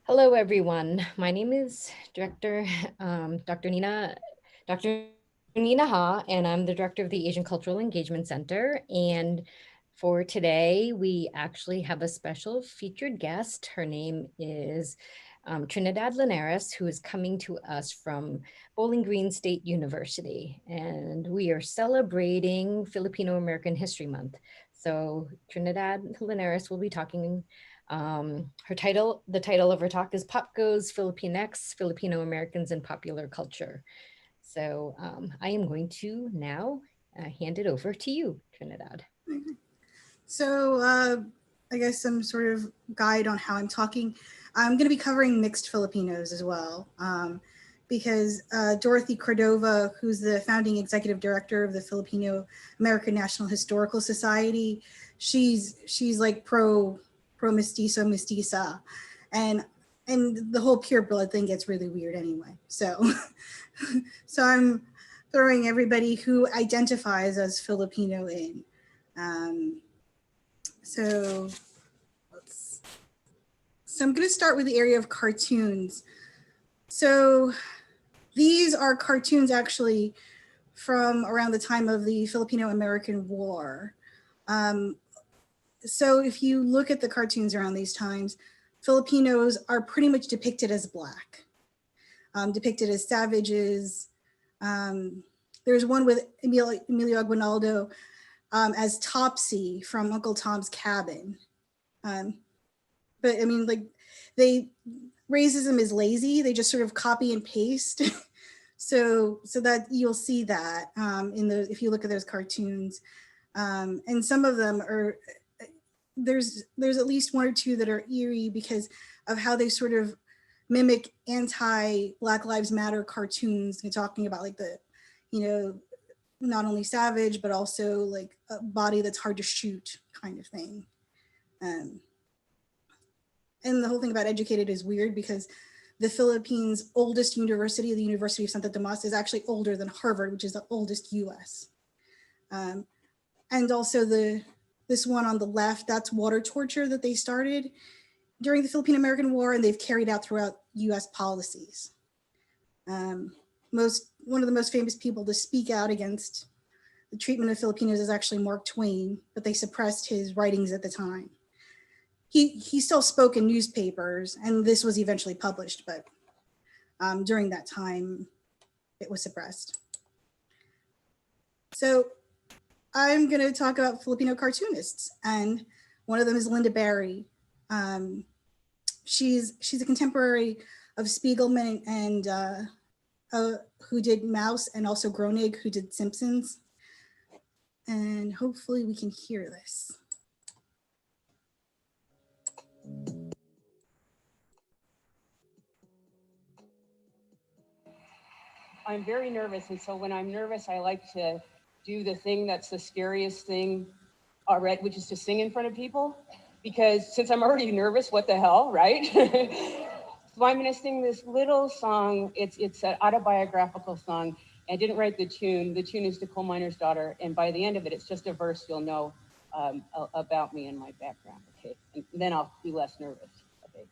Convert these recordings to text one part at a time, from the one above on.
Hello, everyone. My name is Dr. Nina Ha, and I'm the director of the Asian Cultural Engagement Center. And for today, we actually have a special featured guest. Her name is Trinidad Linares, who is coming to us from Bowling Green State University. And we are celebrating Filipino American History Month. So Trinidad Linares will be talking the title of her talk is Pop Goes Filipinx, Filipino Americans in Popular Culture. So I am going to now hand it over to you, Trinidad. So I guess some sort of guide on how I'm talking. I'm going to be covering mixed Filipinos as well, because Dorothy Cordova, who's the founding executive director of the Filipino American National Historical Society, she's like pro mestizo mestiza, and and the whole pure blood thing gets really weird anyway. So so I'm throwing everybody who identifies as Filipino in. Um, so let's. So I'm going to start with the area of cartoons. So these are cartoons actually from around the time of the Filipino American War. Um, so if you look at the cartoons around these times, Filipinos are pretty much depicted as black, depicted as savages. Um, there's one with Emilio Aguinaldo as Topsy from Uncle Tom's Cabin. Um, but I mean, like, they racism is lazy. They just sort of copy and paste. So that you'll see that in the if you look at those cartoons, and some of them are there's at least one or two that are eerie because of how they sort of mimic anti Black Lives Matter cartoons and talking about like the, you know, not only savage but also like a body that's hard to shoot kind of thing. Um, and the whole thing about educated is weird because the Philippines' oldest university, the University of Santo Tomas, is actually older than Harvard, which is the oldest U.S. Um, and also this one on the left, that's water torture that they started during the Philippine American War, and they've carried out throughout U.S. policies. Um, one of the most famous people to speak out against the treatment of Filipinos is actually Mark Twain, but they suppressed his writings at the time. He still spoke in newspapers, and this was eventually published, but during that time, it was suppressed. So I'm going to talk about Filipino cartoonists, and one of them is Linda Barry. Um, she's a contemporary of Spiegelman and who did Mouse, and also Groening, who did Simpsons. And hopefully we can hear this. I'm very nervous, and so when I'm nervous, I like to do the thing that's the scariest thing already, which is to sing in front of people. Because since I'm already nervous, what the hell, right? So I'm going to sing this little song. It's an autobiographical song. I didn't write the tune. The tune is "The Coal Miner's Daughter," and by the end of it, it's just a verse you'll know about me and my background. Okay, and then I'll be less nervous. Okay.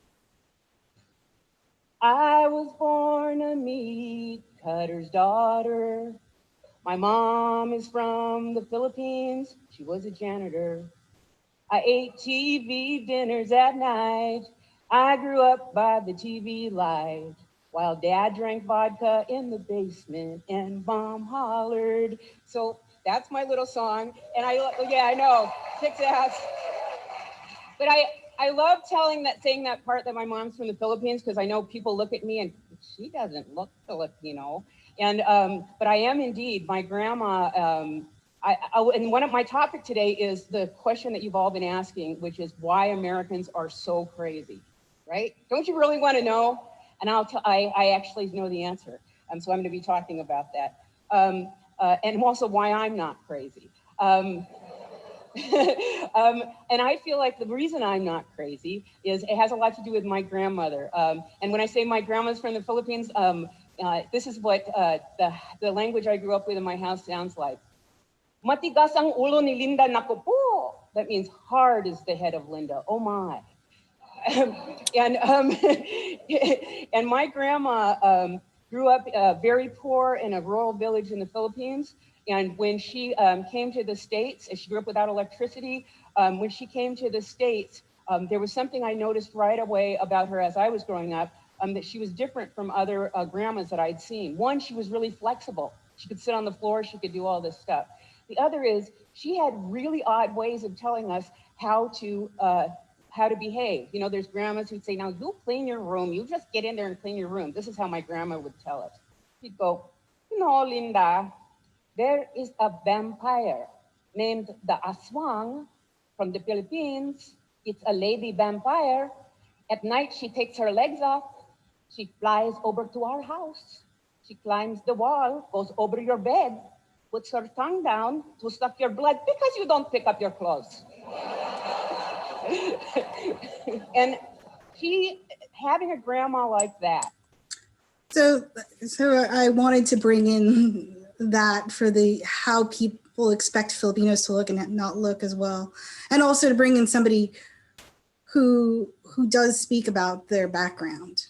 I was born a meat cutter's daughter. My mom is from the Philippines. She was a janitor. I ate TV dinners at night. I grew up by the TV light while dad drank vodka in the basement and mom hollered. So that's my little song. And yeah, I know, kicks ass. But I love saying that part that my mom's from the Philippines because I know people look at me and she doesn't look Filipino. And but I am indeed. My grandma. And one of my topic today is the question that you've all been asking, which is why Americans are so crazy, right? Don't you really want to know? And I actually know the answer. So I'm going to be talking about that, and also why I'm not crazy. And I feel like the reason I'm not crazy is it has a lot to do with my grandmother. And when I say my grandma's from the Philippines, this is what the language I grew up with in my house sounds like. Matigas ang ulo ni Linda, naku po. That means hard is the head of Linda. Oh my. and and my grandma grew up very poor in a rural village in the Philippines. And when she came to the States, and she grew up without electricity, when she came to the States, there was something I noticed right away about her as I was growing up, that she was different from other grandmas that I'd seen. One, she was really flexible. She could sit on the floor, she could do all this stuff. The other is she had really odd ways of telling us how to behave. You know, there's grandmas who'd say, now you clean your room, you just get in there and clean your room. This is how my grandma would tell us. She'd go, you know, Linda, there is a vampire named the Aswang from the Philippines. It's a lady vampire. At night, she takes her legs off. She flies over to our house. She climbs the wall, goes over your bed, puts her tongue down to suck your blood because you don't pick up your clothes. And having a grandma like that. So I wanted to bring in that for how people expect Filipinos to look and not look as well, and also to bring in somebody who does speak about their background.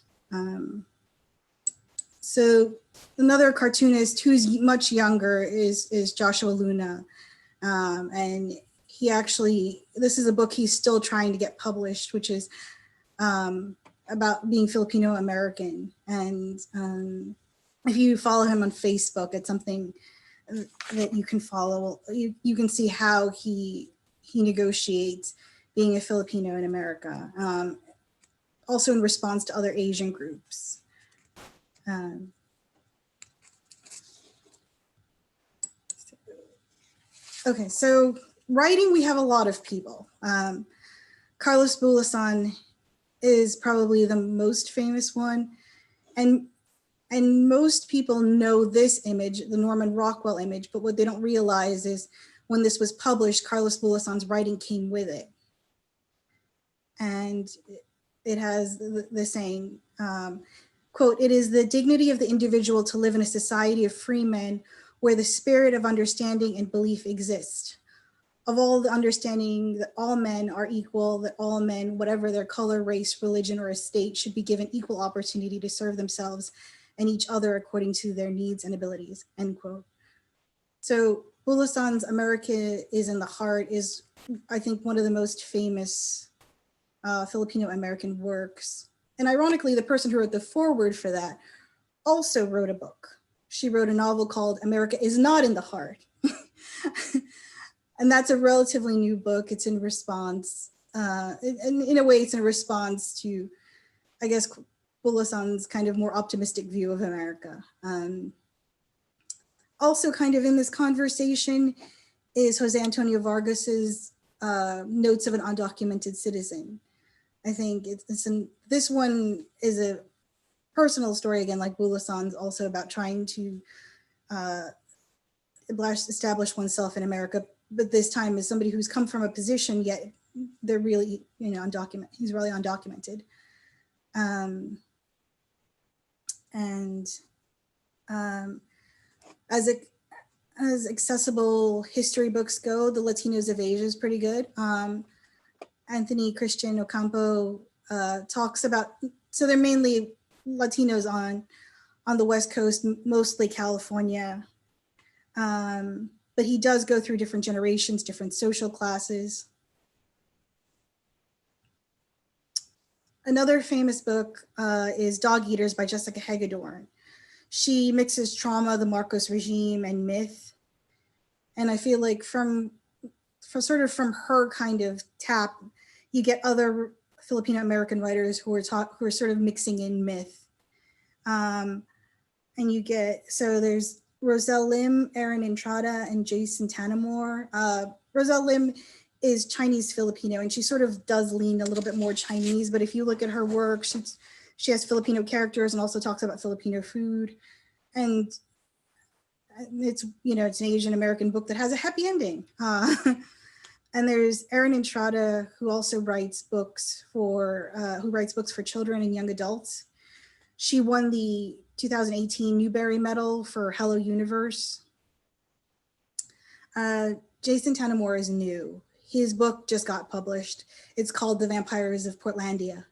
So another cartoonist who's much younger is Joshua Luna, and he actually, this is a book he's still trying to get published, which is about being Filipino American. And if you follow him on Facebook, it's something that you can follow. You can see how he negotiates being a Filipino in America, also in response to other Asian groups. Okay, so writing, we have a lot of people. Carlos Bulosan is probably the most famous one. And most people know this image, the Norman Rockwell image, but what they don't realize is when this was published, Carlos Bulosan's writing came with it. And it has the saying, quote, "It is the dignity of the individual to live in a society of free men where the spirit of understanding and belief exists. Of all the understanding that all men are equal, that all men, whatever their color, race, religion, or estate, should be given equal opportunity to serve themselves and each other according to their needs and abilities," end quote. So Bulosan's America is in the Heart is, I think, one of the most famous Filipino American works. And ironically, the person who wrote the foreword for that also wrote a book. She wrote a novel called America is Not in the Heart. And that's a relatively new book. It's in response, in a way, it's in response to, I guess, Bulosan's kind of more optimistic view of America. Also kind of in this conversation is Jose Antonio Vargas's Notes of an Undocumented Citizen. I think this one is a personal story, again, like Bulosan's, also about trying to establish oneself in America, but this time as somebody who's come from a position, yet they're really, undocumented. He's really undocumented. As accessible history books go, The Latinos of Asia is pretty good. Anthony Christian Ocampo talks about, so they're mainly Latinos on the West Coast, mostly California. But he does go through different generations, different social classes. Another famous book is Dog Eaters by Jessica Hagedorn. She mixes trauma, the Marcos regime, and myth. And I feel like from her kind of tap, you get other Filipino American writers who are sort of mixing in myth. And you get, so there's Roselle Lim, Aaron Entrada, and Jason Tanamore. Roselle Lim is Chinese Filipino, and she sort of does lean a little bit more Chinese, but if you look at her work, she has Filipino characters and also talks about Filipino food. And it's, it's an Asian American book that has a happy ending. And there's Aaron Entrada, who also writes books for children and young adults. She won the 2018 Newbery Medal for Hello Universe. Jason Tanamore is new. His book just got published. It's called The Vampires of Portlandia.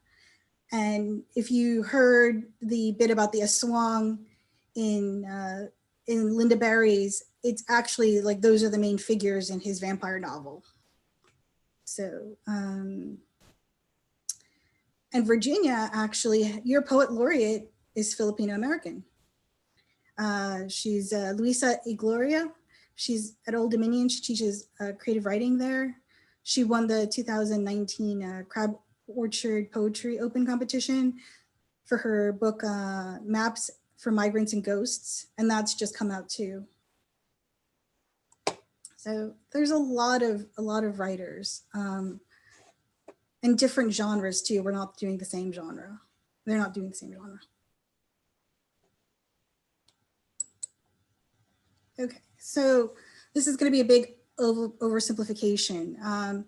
And if you heard the bit about the Aswang in Linda Barry's, it's actually like those are the main figures in his vampire novel. So, and Virginia, actually, your poet laureate is Filipino American. She's Luisa Igloria. She's at Old Dominion. She teaches creative writing there. She won the 2019 Crab Orchard Poetry Open Competition for her book Maps for Migrants and Ghosts, and that's just come out too. So there's a lot of writers and different genres too. We're not doing the same genre. They're not doing the same genre. Okay, so this is going to be a big oversimplification.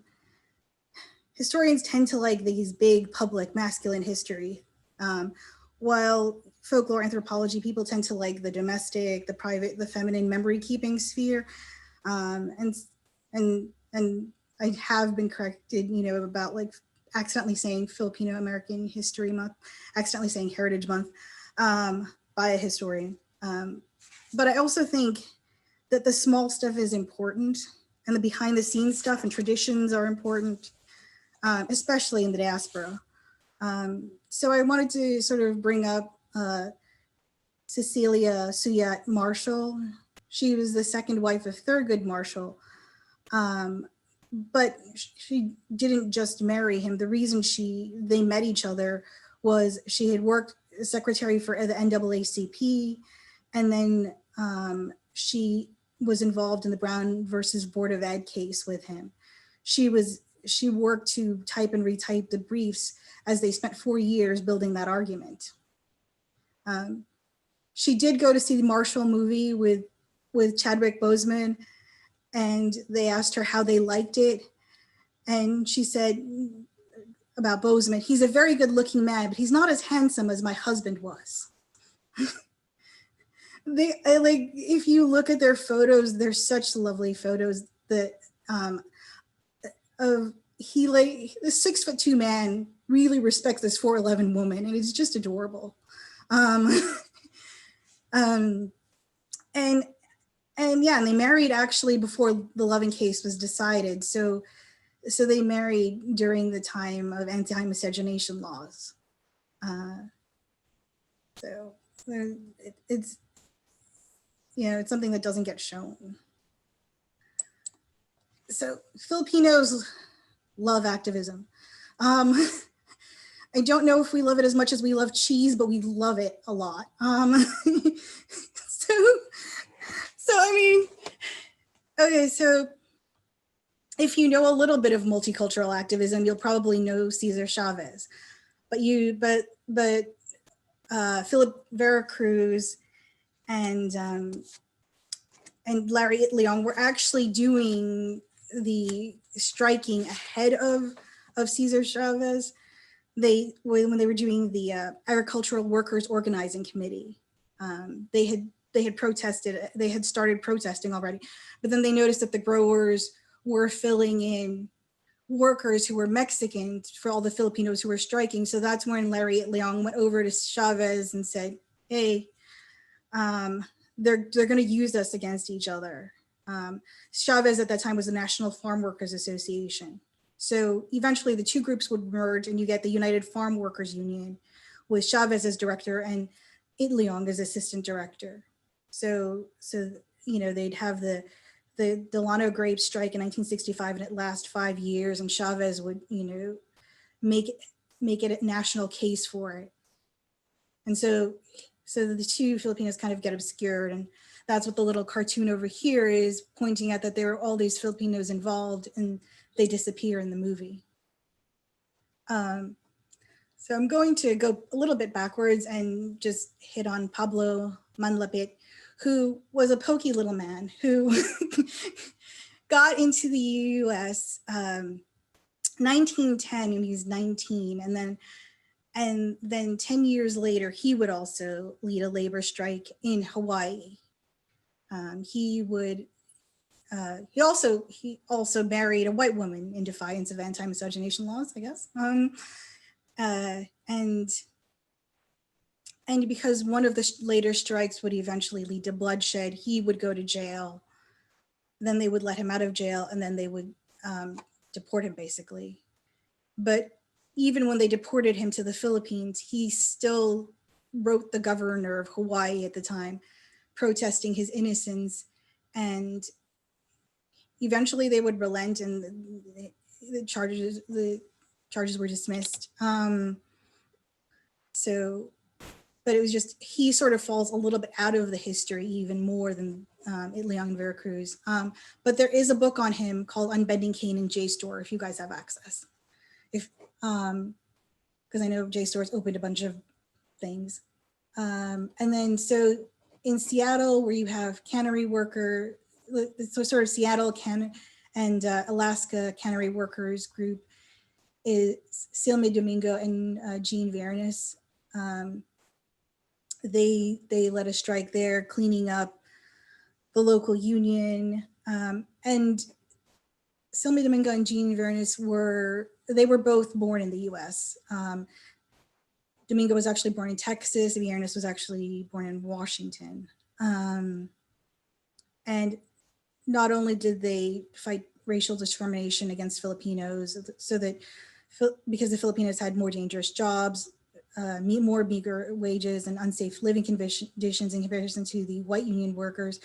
Historians tend to like these big public masculine history, while folklore anthropology people tend to like the domestic, the private, the feminine memory keeping sphere. And I have been corrected, about like accidentally saying Filipino American History Month, accidentally saying Heritage Month by a historian. But I also think that the small stuff is important and the behind the scenes stuff and traditions are important, especially in the diaspora. So I wanted to sort of bring up Cecilia Suyat Marshall. She was the second wife of Thurgood Marshall, but she didn't just marry him. The reason they met each other was she had worked as secretary for the NAACP, and then she was involved in the Brown versus Board of Ed case with him. She worked to type and retype the briefs as they spent 4 years building that argument. She did go to see the Marshall movie with Chadwick Boseman, and they asked her how they liked it. And she said about Boseman, he's a very good looking man, but he's not as handsome as my husband was. If you look at their photos, they're such lovely photos that the 6'2" man really respects this 4'11" woman, and it's just adorable. And they married actually before the Loving case was decided. So they married during the time of anti-miscegenation laws. So it's something that doesn't get shown. So Filipinos love activism. I don't know if we love it as much as we love cheese, but we love it a lot. So if you know a little bit of multicultural activism, you'll probably know Cesar Chavez, but Philip Veracruz and Larry Itliong were actually doing the striking ahead of Cesar Chavez. When they were doing the Agricultural Workers Organizing Committee, they had protested. They had started protesting already, but then they noticed that the growers were filling in workers who were Mexican for all the Filipinos who were striking. So that's when Larry Leong went over to Chavez and said, "Hey, they're going to use us against each other." Chavez at that time was the National Farm Workers Association. So eventually the two groups would merge and you get the United Farm Workers Union with Chavez as director and Itliong as assistant director. So they'd have the Delano grape strike in 1965 and it last 5 years, and Chavez would, make it a national case for it. And so the two Filipinos kind of get obscured, and that's what the little cartoon over here is pointing at, that there are all these Filipinos involved and they disappear in the movie. So I'm going to go a little bit backwards and just hit on Pablo Manlapit, who was a pokey little man who got into the US 1910 when he was 19, and then 10 years later he would also lead a labor strike in Hawaii. He also married a white woman in defiance of anti-miscegenation laws, I guess. and because one of the later strikes would eventually lead to bloodshed, he would go to jail. Then they would let him out of jail, and then they would deport him, basically. But even when they deported him to the Philippines, he still wrote the governor of Hawaii at the time, protesting his innocence. And eventually they would relent, and the charges were dismissed. But it was just, he sort of falls a little bit out of the history even more than Leon Veracruz. But there is a book on him called Unbending Cain in JSTOR, if you guys have access. Because I know JSTOR's opened a bunch of things. And then so in Seattle, where you have cannery worker, so sort of Seattle and Alaska cannery workers group is Silme Domingo and Jean Varenus. They led a strike there, cleaning up the local union. And Silme Domingo and Jean Varenus were both born in the US. Domingo was actually born in Texas. Varenus was actually born in Washington. And not only did they fight racial discrimination against Filipinos, because the Filipinos had more dangerous jobs, more meager wages and unsafe living conditions in comparison to the white union workers,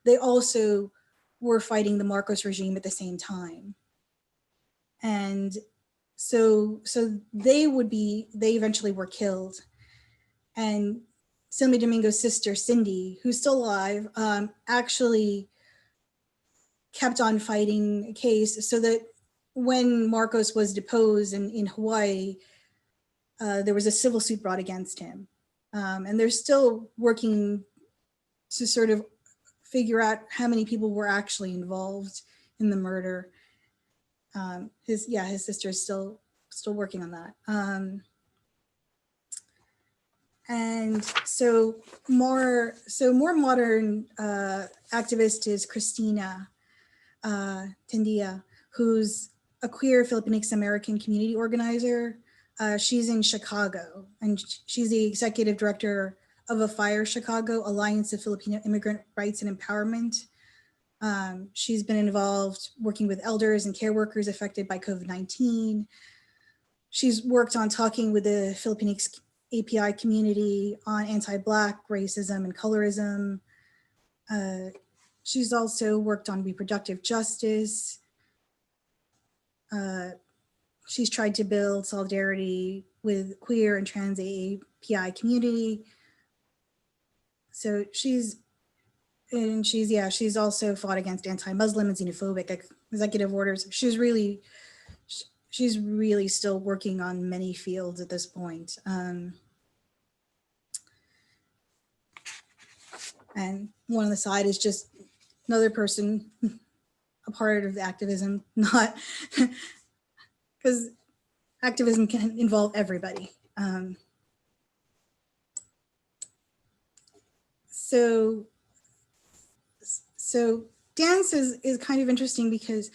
they also were fighting the Marcos regime at the same time. And so they eventually were killed. And Silme Domingo's sister, Cindy, who's still alive, actually kept on fighting a case so that when Marcos was deposed in Hawaii, there was a civil suit brought against him. And they're still working to sort of figure out how many people were actually involved in the murder. His sister is still working on that. And so more modern activist is Christina Tendia, who's a queer Filipinx American community organizer. She's in Chicago, and she's the executive director of AFIRE Chicago, Alliance of Filipino Immigrant Rights and Empowerment. She's been involved working with elders and care workers affected by COVID-19. She's worked on talking with the Filipinx API community on anti-Black racism and colorism. She's also worked on reproductive justice. She's tried to build solidarity with queer and trans API community. So she's also fought against anti-Muslim and xenophobic executive orders. She's really still working on many fields at this point. And one on the side is just another person, a part of the activism, not because activism can involve everybody. So dance is kind of interesting because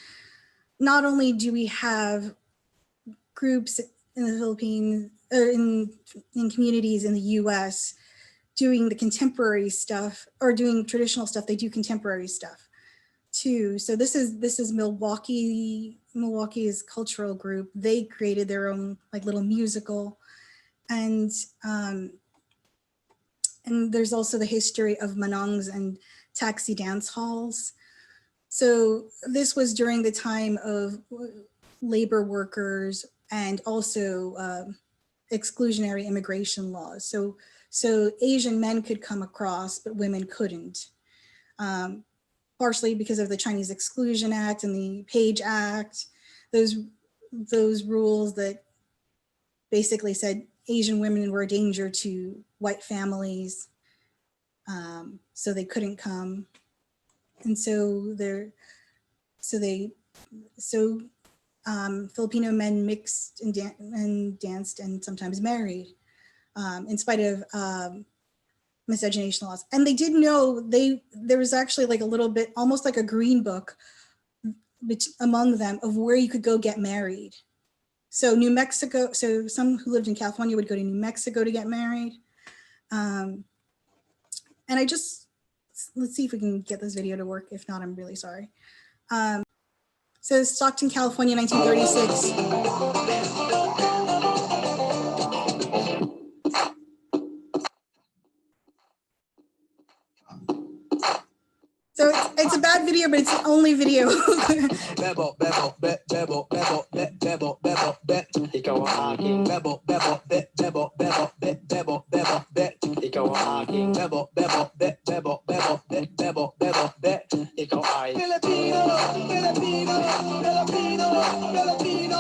not only do we have groups in the Philippines or in communities in the US doing the contemporary stuff or doing traditional stuff, they do contemporary stuff too. So this is Milwaukee's cultural group. They created their own like little musical, and there's also the history of manongs and taxi dance halls. So this was during the time of labor workers and also exclusionary immigration laws. So Asian men could come across, but women couldn't. Partially because of the Chinese Exclusion Act and the Page Act, those rules that basically said Asian women were a danger to white families, so they couldn't come. And so Filipino men mixed and danced and sometimes married, in spite of miscegenation laws. And they did know there was actually like a little bit, almost like a green book among them of where you could go get married. So New Mexico, so some who lived in California would go to New Mexico to get married. And let's see if we can get this video to work. If not, I'm really sorry. So Stockton, California, 1936. So it's a bad video, but it's the only video. Bebo, bebo, bebo, bebo, bebo, bebo, ikaw ang aking bebo, bebo, bebo, bebo, bebo, bebo, ikaw ang aking bebo, bebo, bebo, bebo, bebo, bebo, ikaw ay Filipino, Filipino, Filipino, Filipino.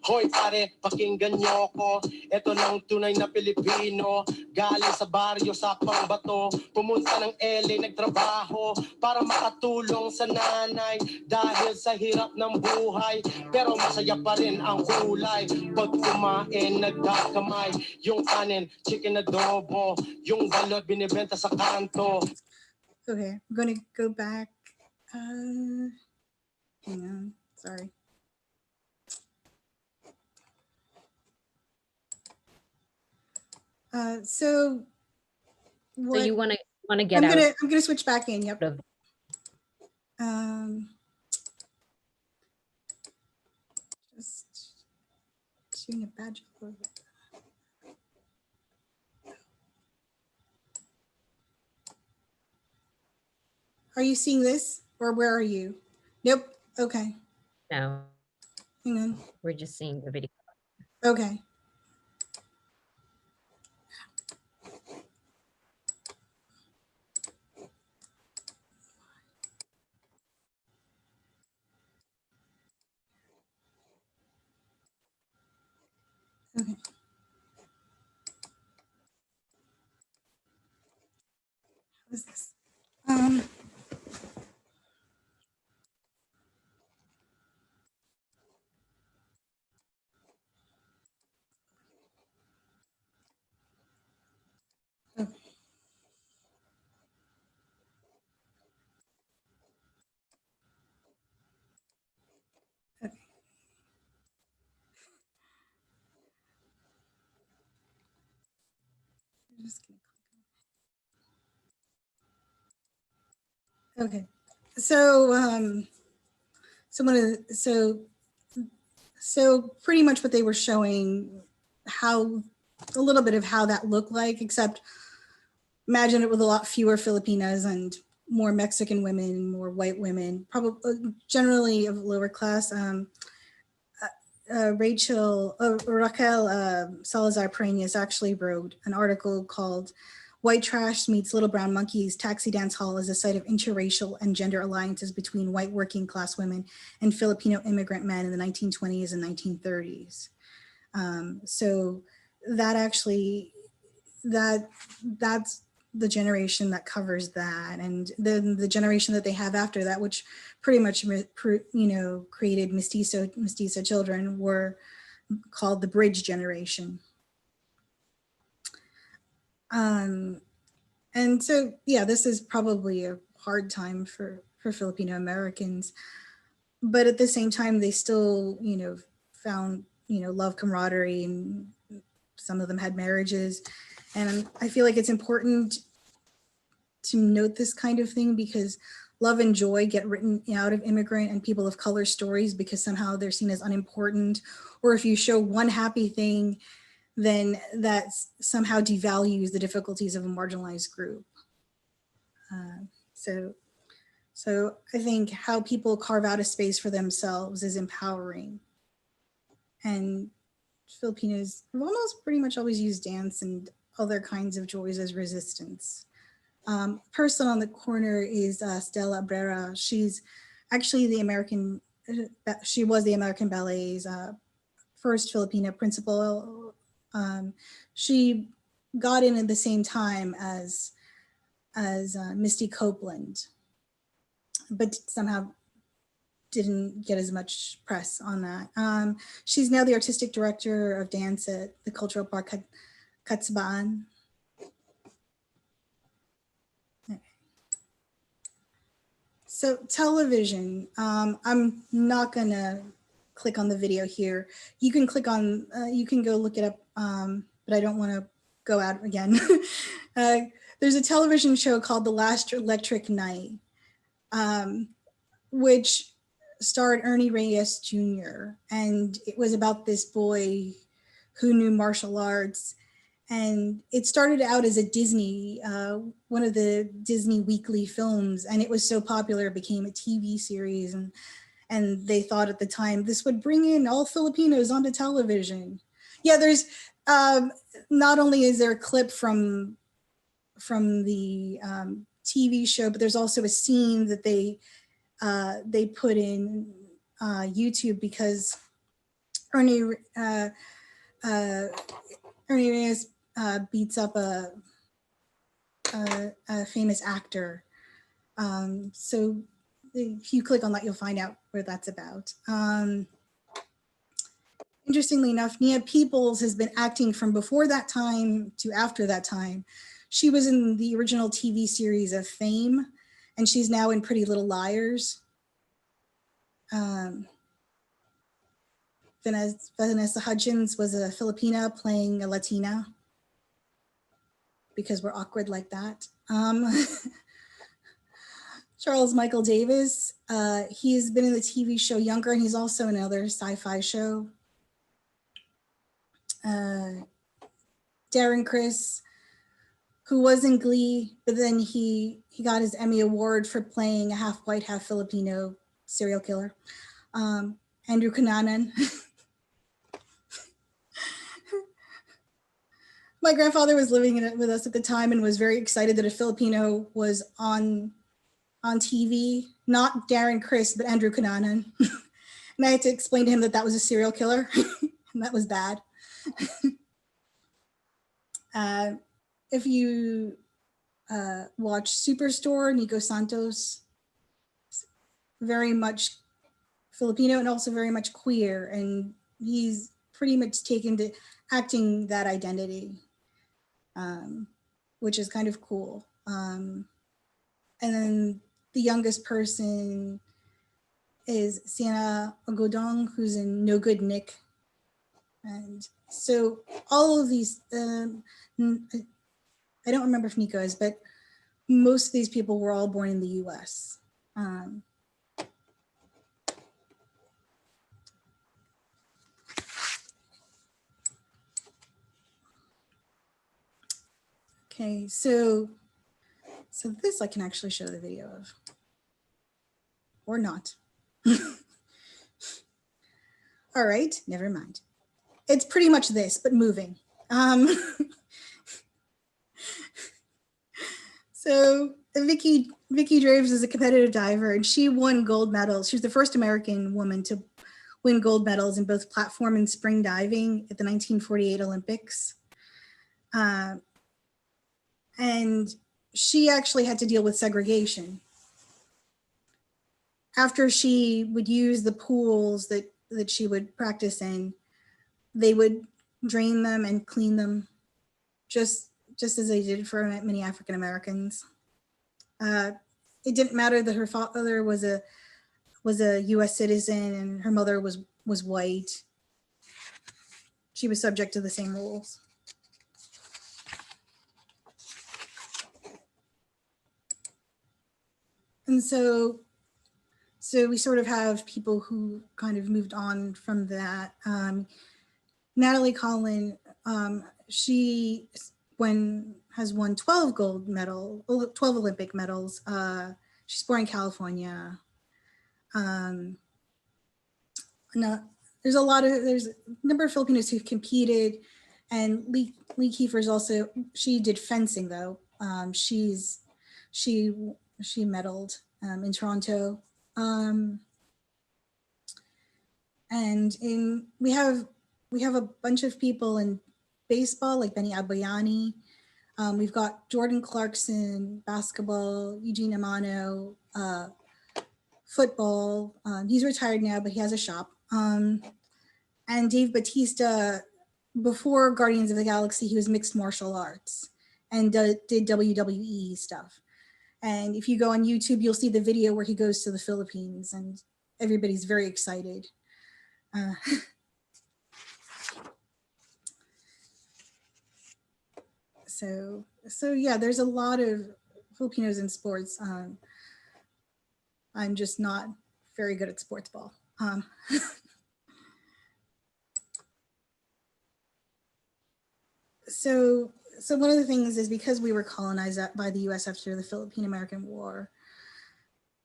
Hoy pare, pakinggan niyo ko. Ito ng tunay na Pilipino. Galing sa baryo sa Pangbato. Pumunta ng LA, nagtrabaho para makatulong sa nanay. Dahil sa hirap ng buhay, pero masaya pa rin ang kulay. Pag kumain, nagkakamay. Yung kanin, chicken adobo. Yung balot, binibenta sa kanto. Okay, I'm gonna go back. Hang on, sorry. So what? So you want to get I'm out gonna switch back in. Yep. of Just doing a bad job of it. Are you seeing this, or where are you? Nope. Okay. now. Hang on. We're just seeing the video. Okay. Okay. What is this? Okay. Okay. I'm just gonna click on. Okay. So so pretty much what they were showing, how a little bit of how that looked like, except imagine it with a lot fewer Filipinas and more Mexican women, more white women, probably generally of lower class. Raquel Salazar Pareñas actually wrote an article called White Trash Meets Little Brown Monkeys, Taxi Dance Hall is a site of interracial and gender alliances between white working class women and Filipino immigrant men in the 1920s and 1930s. So that actually, that's the generation that covers that. And then the generation that they have after that, which pretty much, created mestizo children, were called the bridge generation. And so, yeah, this is probably a hard time for Filipino Americans, but at the same time, they still, found, love, camaraderie, and some of them had marriages. And I feel like it's important to note this kind of thing because love and joy get written out of immigrant and people of color stories because somehow they're seen as unimportant. Or if you show one happy thing, then that somehow devalues the difficulties of a marginalized group. So I think how people carve out a space for themselves is empowering. And Filipinos have almost pretty much always used dance and other kinds of joys as resistance. Person on the corner is Stella Abrera. She's actually she was the American Ballet's first Filipina principal. She got in at the same time as Misty Copeland, but somehow didn't get as much press on that. She's now the artistic director of dance at the Cultural Park Katsbaan. So television, I'm not gonna click on the video here. You can click on, you can go look it up, but I don't want to go out again. There's a television show called The Last Electric Night, which starred Ernie Reyes Jr. And it was about this boy who knew martial arts. And it started out as a Disney, one of the Disney weekly films. And it was so popular, it became a TV series. And they thought at the time, this would bring in all Filipinos onto television. Yeah, there's, not only is there a clip from the TV show, but there's also a scene that they put in YouTube because Ernie Reyes beats up a famous actor. So if you click on that, you'll find out what that's about. Interestingly enough, Nia Peoples has been acting from before that time to after that time. She was in the original TV series of Fame, and she's now in Pretty Little Liars. Vanessa Hudgens was a Filipina playing a Latina, because we're awkward like that. Charles Michael Davis, he's been in the TV show Younger, and he's also in another sci-fi show. Darren Criss, who was in Glee, but then he got his Emmy Award for playing a half white, half Filipino serial killer. Andrew Cunanan. My grandfather was living with us at the time and was very excited that a Filipino was on TV, not Darren Criss, but Andrew Cunanan. And I had to explain to him that that was a serial killer, and that was bad. If you watch Superstore, Nico Santos, very much Filipino and also very much queer, and he's pretty much taken to acting that identity, which is kind of cool. And then the youngest person is Sienna Ogodong, who's in No Good Nick. And so all of these, I don't remember if Nico is, but most of these people were all born in the US. Okay, so this I can actually show the video of, or not. All right, never mind. It's pretty much this, but moving. So Vicky Draves is a competitive diver, and she won gold medals. She was the first American woman to win gold medals in both platform and spring diving at the 1948 Olympics. And she actually had to deal with segregation. After she would use the pools that she would practice in, they would drain them and clean them, just as they did for many African Americans. It didn't matter that her father was a U.S. citizen and her mother was white. She was subject to the same rules. And so we sort of have people who kind of moved on from that. Natalie Collin, she has won 12 Olympic medals. She's born in California. There's a number of Filipinos who've competed, and Lee Kiefer's also, she did fencing though. She medaled in Toronto. And we have a bunch of people in baseball, like Benny Aboyani. We've got Jordan Clarkson, basketball, Eugene Amano, football. He's retired now, but he has a shop. And Dave Bautista, before Guardians of the Galaxy, he was mixed martial arts and did WWE stuff. And if you go on YouTube, you'll see the video where he goes to the Philippines, and everybody's very excited. Uh, so yeah, there's a lot of Filipinos in sports. I'm just not very good at sports ball. So one of the things is because we were colonized by the U.S. after the Philippine-American War,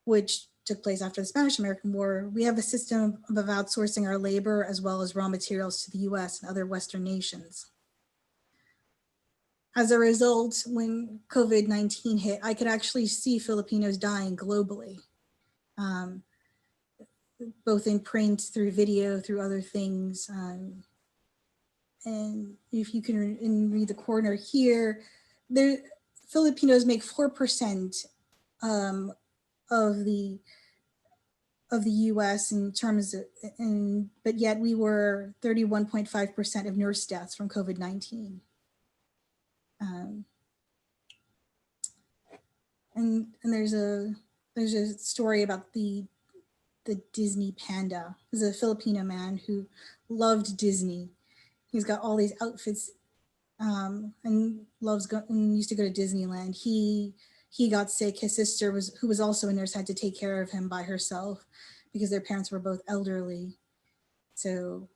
which took place after the Spanish-American War, we have a system of outsourcing our labor as well as raw materials to the U.S. and other Western nations. As a result, when COVID-19 hit, I could actually see Filipinos dying globally, both in print, through video, through other things. And if you can read the corner here, Filipinos make 4% of the U.S. in terms of, but yet we were 31.5% of nurse deaths from COVID-19. And there's a story about the Disney panda. There's a Filipino man who loved Disney. He's got all these outfits and used to go to Disneyland. He got sick. His sister, who was also a nurse, had to take care of him by herself because their parents were both elderly. So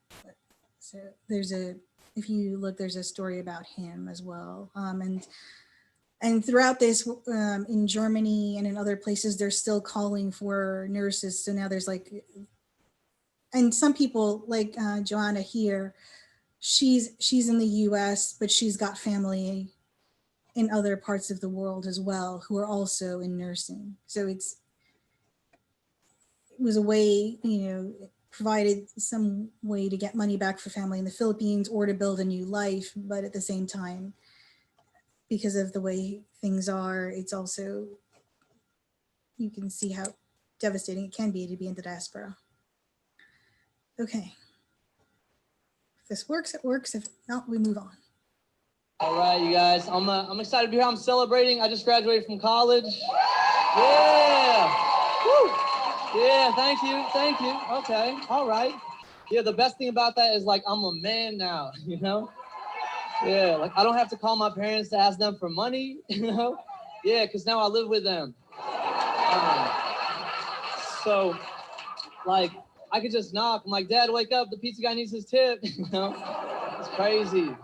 if you look, there's a story about him as well. And throughout this, in Germany and in other places, they're still calling for nurses. So now there's and some people like Joanna here, she's in the US, but she's got family in other parts of the world as well who are also in nursing. So it was a way, it provided some way to get money back for family in the Philippines or to build a new life. But at the same time, because of the way things are, it's also, you can see how devastating it can be to be in the diaspora. Okay. If this works, it works. If not, we move on. All right, you guys, I'm excited to be here. I'm celebrating. I just graduated from college. Yeah. Woo. Yeah, thank you. Okay, all right. Yeah, the best thing about that is I'm a man now, Yeah, I don't have to call my parents to ask them for money, Yeah, because now I live with them. So, I could just knock. I'm like, Dad, wake up. The pizza guy needs his tip, It's crazy.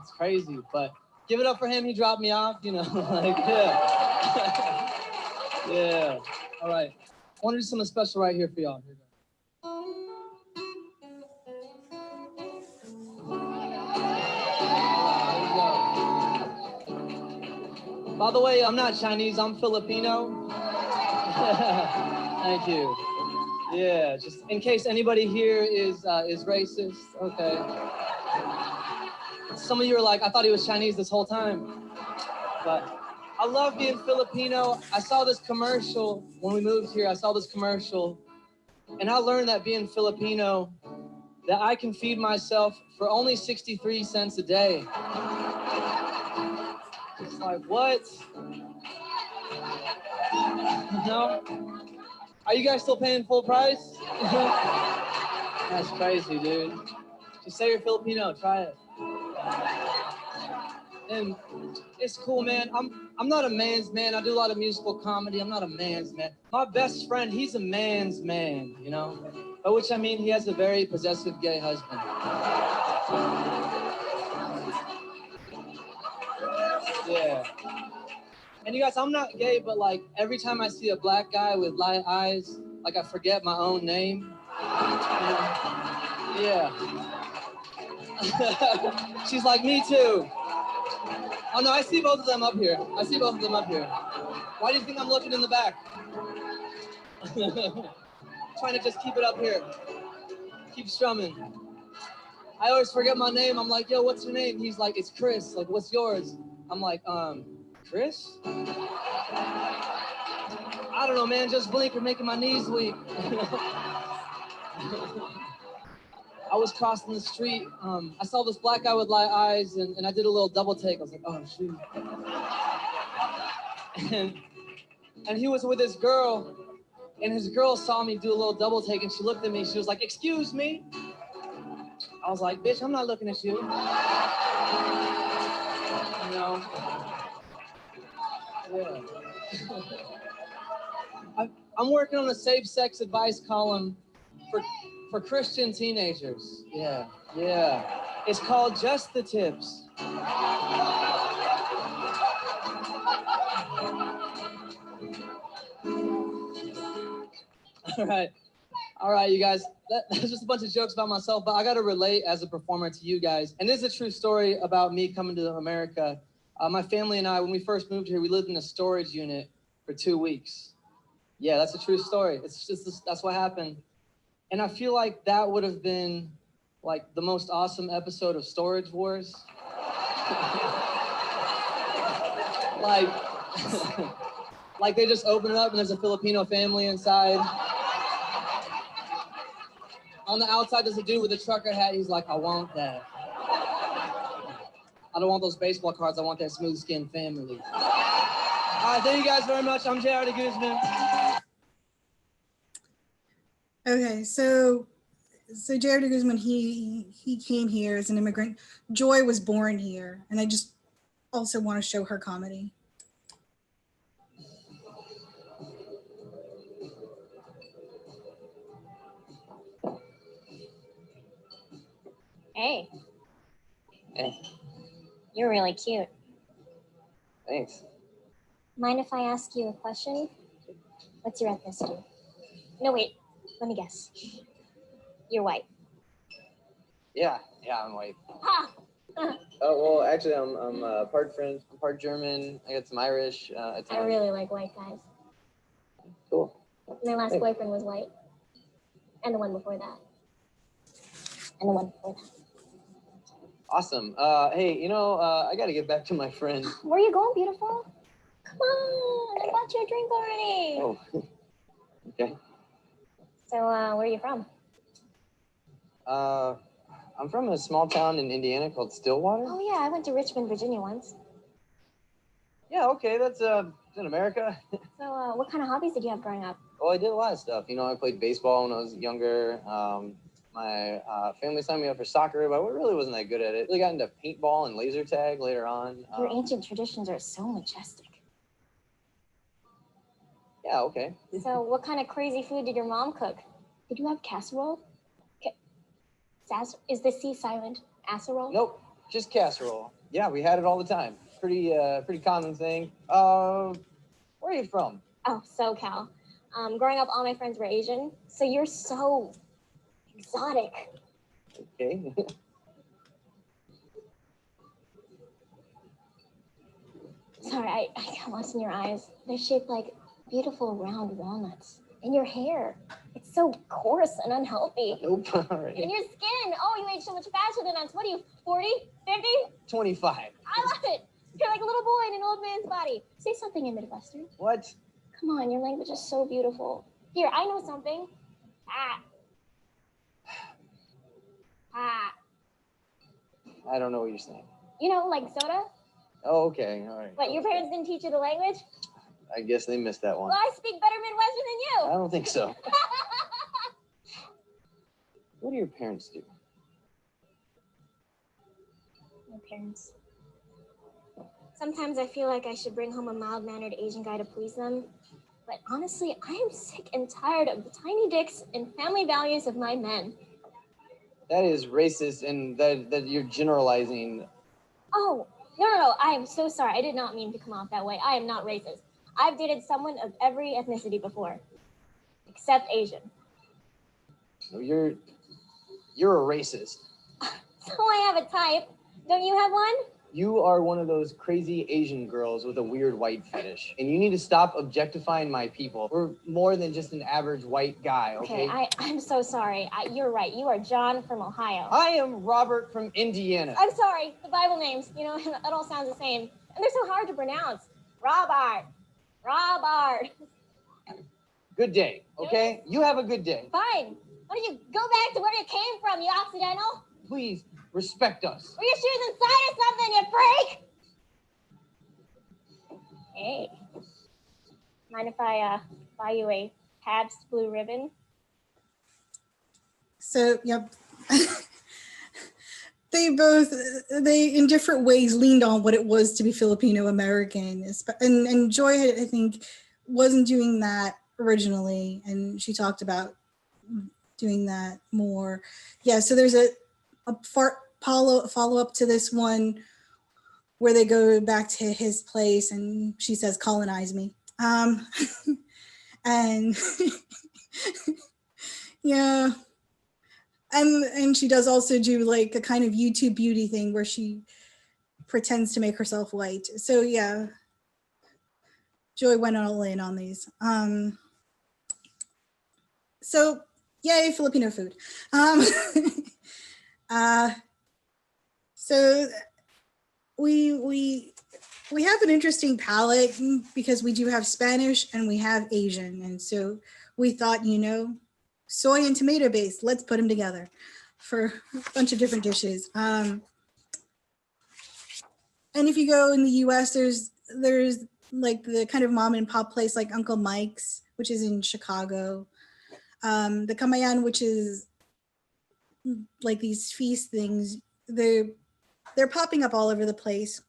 But give it up for him. He dropped me off, yeah. Yeah, all right. I want to do something special right here for y'all. Here we go. By the way, I'm not Chinese, I'm Filipino. Thank you. Yeah, just in case anybody here is racist, okay. Some of you are like, I thought he was Chinese this whole time. But I love being Filipino. I saw this commercial when we moved here, and I learned that being Filipino, that I can feed myself for only 63 cents a day. It's like, what? No? Are you guys still paying full price? That's crazy, dude. Just say you're Filipino, try it. And it's cool, man. I'm not a man's man. I do a lot of musical comedy. I'm not a man's man. My best friend, he's a man's man, By which I mean he has a very possessive gay husband. Yeah. And you guys, I'm not gay, but every time I see a black guy with light eyes, I forget my own name. Yeah. She's like, me too. Oh no, I see both of them up here. Why do you think I'm looking in the back? Trying to just keep it up here. Keep strumming. I always forget my name. I'm like, yo, what's your name? He's like, it's Chris. What's yours? I'm like, Chris? I don't know, man. Just blink or making my knees weak. I was crossing the street. I saw this black guy with light eyes, and I did a little double take. I was like, oh, shoot. And he was with his girl, and his girl saw me do a little double take, and she looked at me. She was like, excuse me. I was like, bitch, I'm not looking at you. You know? Yeah. I'm working on a safe sex advice column for Christian teenagers. Yeah, yeah. It's called Just the Tips. All right, you guys. That's just a bunch of jokes about myself, but I got to relate as a performer to you guys. And this is a true story about me coming to America. My family and I, when we first moved here, we lived in a storage unit for 2 weeks. Yeah, that's a true story. It's just, that's what happened. And I feel like that would have been like the most awesome episode of Storage Wars. like, like they just open it up and there's a Filipino family inside. On the outside, there's a dude with a trucker hat. He's like, I want that. I don't want those baseball cards. I want that smooth skin family. All right, thank you guys very much. I'm Jared Guzman. Okay, so Jared Guzman, he came here as an immigrant. Joy was born here, and I just also want to show her comedy. Hey, Hey, you're really cute. thanks. Mind if I ask you a question? What's your ethnicity? No, wait, let me guess. You're white. Yeah, I'm white. Ha! Oh, well, actually, I'm part French, I'm part German. I got some Irish. I Italian. really like white guys. Cool. My last Thanks. boyfriend was white. And the one before that. And the one before that. Awesome. Hey, I got to get back to my friend. Where are you going, beautiful? Come on, I bought you a drink already. Oh, okay. So, where are you from? I'm from a small town in Indiana called Stillwater. Oh, yeah, I went to Richmond, Virginia once. Yeah, okay, that's in America. So, what kind of hobbies did you have growing up? Well, I did a lot of stuff. I played baseball when I was younger. My family signed me up for soccer, but I really wasn't that good at it. Really got into paintball and laser tag later on. Your ancient traditions are so majestic. Yeah, okay. So, what kind of crazy food did your mom cook? Did you have casserole? Is the C silent? Casserole? Nope, just casserole. Yeah, we had it all the time. Pretty common thing. Where are you from? Oh, SoCal. Growing up, all my friends were Asian, so you're so exotic. Okay. Sorry, I got lost in your eyes. They're shaped like beautiful round walnuts. And your hair, it's so coarse and unhealthy. Nope. All right. And your skin, oh, you age so much faster than us. What are you, 40, 50? 25. I love it. You're like a little boy in an old man's body. Say something in Midwestern. What? Come on, your language is so beautiful. Here, I know something. Ah. Ah. I don't know what you're saying. You know, like soda? Oh, okay. All right. What, your parents didn't teach you the language? I guess they missed that one. Well, I speak better Midwestern than you. I don't think so. What do your parents do? My parents. Sometimes I feel like I should bring home a mild-mannered Asian guy to please them. But honestly, I am sick and tired of the tiny dicks and family values of my men. That is racist, and that you're generalizing. Oh, no. I am so sorry. I did not mean to come off that way. I am not racist. I've dated someone of every ethnicity before, except Asian. You're a racist. So I have a type. Don't you have one? You are one of those crazy Asian girls with a weird white fetish, and you need to stop objectifying my people. We're more than just an average white guy, okay? I'm so sorry. You're right. You are John from Ohio. I am Robert from Indiana. I'm sorry. The Bible names, it all sounds the same. And they're so hard to pronounce. Robert. Good day, okay? You have a good day. Fine. Why don't you go back to where you came from, you Occidental? Please respect us. Or your shoes inside of something, you freak! Hey. Mind if I buy you a Pabst Blue Ribbon? So, yep. they in different ways leaned on what it was to be Filipino American, and Joy, I think, wasn't doing that originally, and she talked about doing that more. Yeah, so there's a follow up to this one where they go back to his place, and she says, "Colonize me," and yeah. And she does also do like a kind of YouTube beauty thing where she pretends to make herself white. So yeah, Joy went all in on these. So yay, Filipino food. Uh, so we have an interesting palette because we do have Spanish and we have Asian, and so we thought, soy and tomato based, let's put them together for a bunch of different dishes. And if you go in the US, there's like the kind of mom and pop place like Uncle Mike's, which is in Chicago. The Kamayan, which is like these feast things, they're popping up all over the place.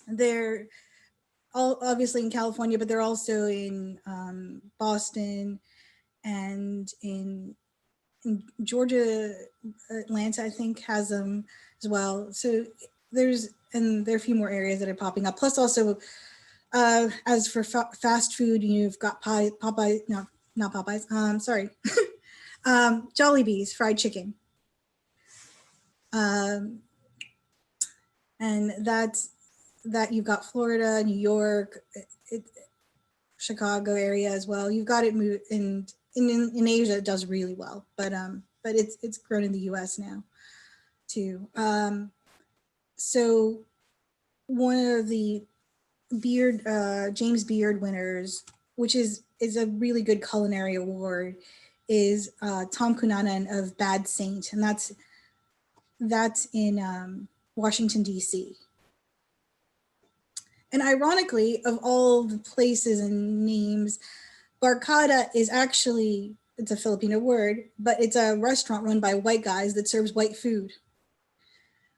They're all obviously in California, but they're also in Boston and in Georgia. Atlanta, I think, has them as well. So there are a few more areas that are popping up. Plus also, as for fast food, you've got Popeye, no, not Popeyes, sorry. Jollibee's fried chicken. And that you've got Florida, New York, Chicago area as well. You've got it moved in Asia. It does really well, but it's grown in the U.S. now too. So one of the James Beard winners, which is a really good culinary award, is Tom Cunanan of Bad Saint, and that's in Washington, D.C. And ironically, of all the places and names, Barkada is actually, it's a Filipino word, but it's a restaurant run by white guys that serves white food.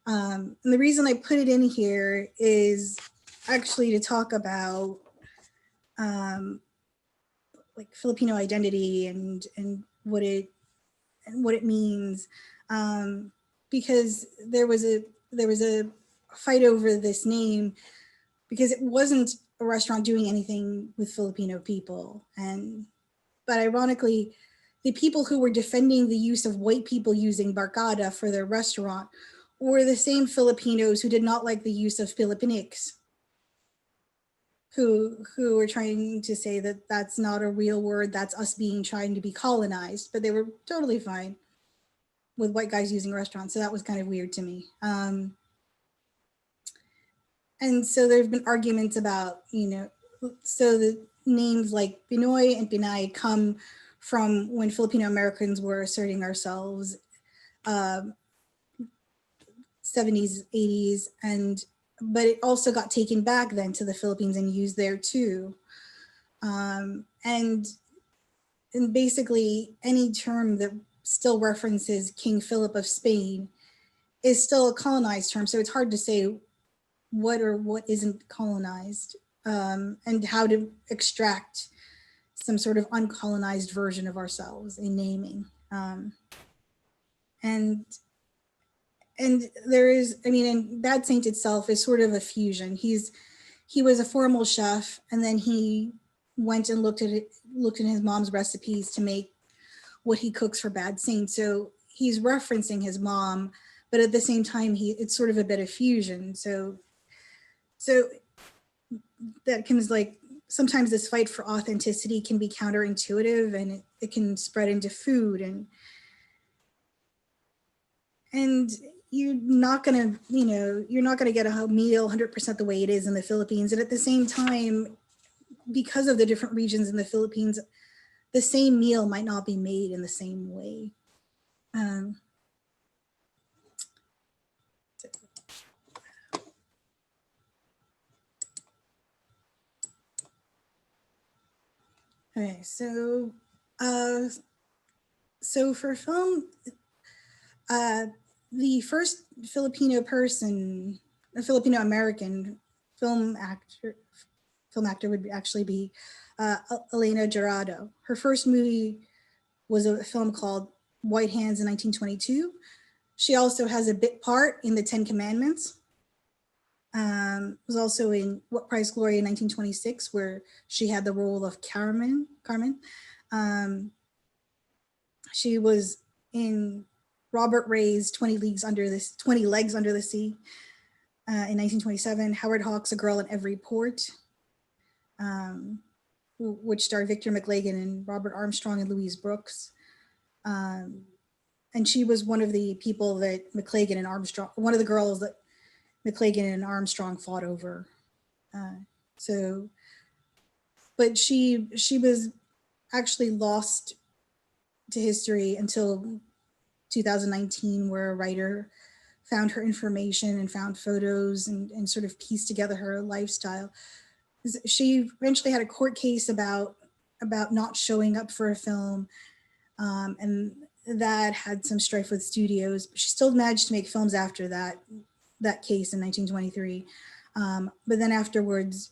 And the reason I put it in here is actually to talk about like Filipino identity and what it means, because there was a fight over this name because it wasn't a restaurant doing anything with Filipino people. But ironically, the people who were defending the use of white people using Barkada for their restaurant were the same Filipinos who did not like the use of Filipinix, who were trying to say that that's not a real word, that's us trying to be colonized, but they were totally fine with white guys using restaurants. So that was kind of weird to me. And so there's been arguments about, so the names like Pinoy and Pinay come from when Filipino Americans were asserting ourselves, 70s, 80s, but it also got taken back then to the Philippines and used there too. And basically any term that still references King Philip of Spain is still a colonized term. So it's hard to say what or what isn't colonized, and how to extract some sort of uncolonized version of ourselves in naming. And there is, and Bad Saint itself is sort of a fusion. He was a formal chef, and then he went and looked at his mom's recipes to make what he cooks for Bad Saint. So he's referencing his mom, but at the same time, it's sort of a bit of fusion. So that can, like, sometimes this fight for authenticity can be counterintuitive, and it can spread into food, and you're not gonna get a meal 100% the way it is in the Philippines. And at the same time, because of the different regions in the Philippines, the same meal might not be made in the same way. Okay, so for film, the first Filipino person, a Filipino American film actor would actually be Elena Dorado. Her first movie was a film called White Hands in 1922. She also has a bit part in the Ten Commandments. Was also in What Price Glory in 1926, where she had the role of Carmen. She was in Robert Ray's 20 Legs Under the Sea in 1927. Howard Hawks' A Girl in Every Port, which starred Victor McLagan and Robert Armstrong and Louise Brooks. And she was one of the people that McLagan and Armstrong, one of the girls that McLagan and Armstrong fought over. But she was actually lost to history until 2019, where a writer found her information and found photos and sort of pieced together her lifestyle. She eventually had a court case about not showing up for a film, and that had some strife with studios. But she still managed to make films after that case in 1923. But then afterwards,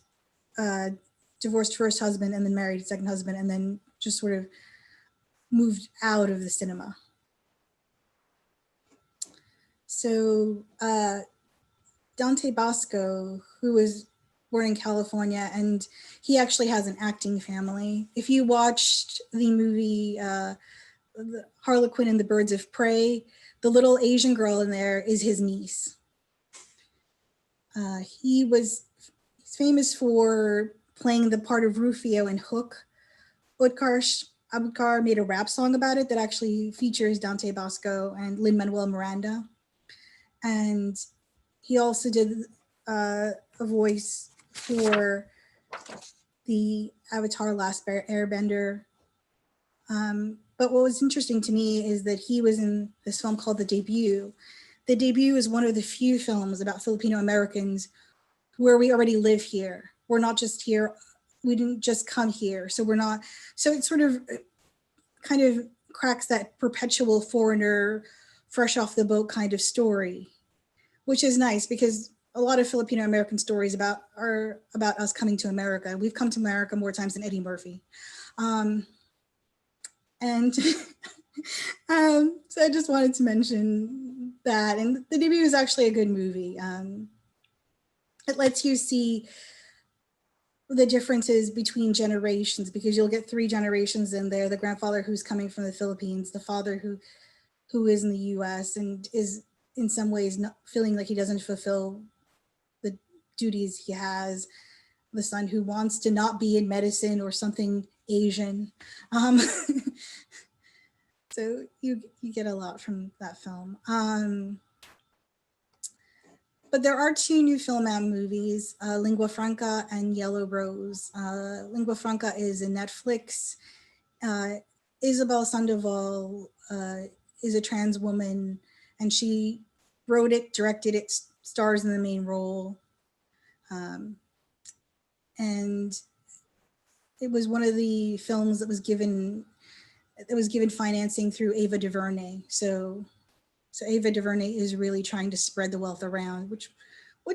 divorced first husband and then married second husband, and then just sort of moved out of the cinema. So Dante Basco, who was born in California, and he actually has an acting family. If you watched the movie Harlequin and the Birds of Prey, the little Asian girl in there is his niece. He's famous for playing the part of Rufio in Hook. Utkarsh Abukar made a rap song about it that actually features Dante Basco and Lin-Manuel Miranda. And he also did a voice for the Avatar Last Airbender. But what was interesting to me is that he was in this film called The Debut. The Debut is one of the few films about Filipino Americans where we already live here. We're not just here. We didn't just come here. So it sort of kind of cracks that perpetual foreigner, fresh off the boat kind of story, which is nice because a lot of Filipino American stories are about us coming to America. We've come to America more times than Eddie Murphy. So I just wanted to mention that. And The Debut is actually a good movie. It lets you see the differences between generations, because you'll get 3 generations in there: the grandfather who's coming from the Philippines, the father who is in the US and is in some ways not feeling like he doesn't fulfill the duties he has, the son who wants to not be in medicine or something Asian. So you get a lot from that film. But there are 2 new Filmam movies, Lingua Franca and Yellow Rose. Lingua Franca is a Netflix. Isabel Sandoval is a trans woman, and she wrote it, directed it, stars in the main role. And it was one of the films that was given financing through Ava DuVernay. So Ava DuVernay is really trying to spread the wealth around, which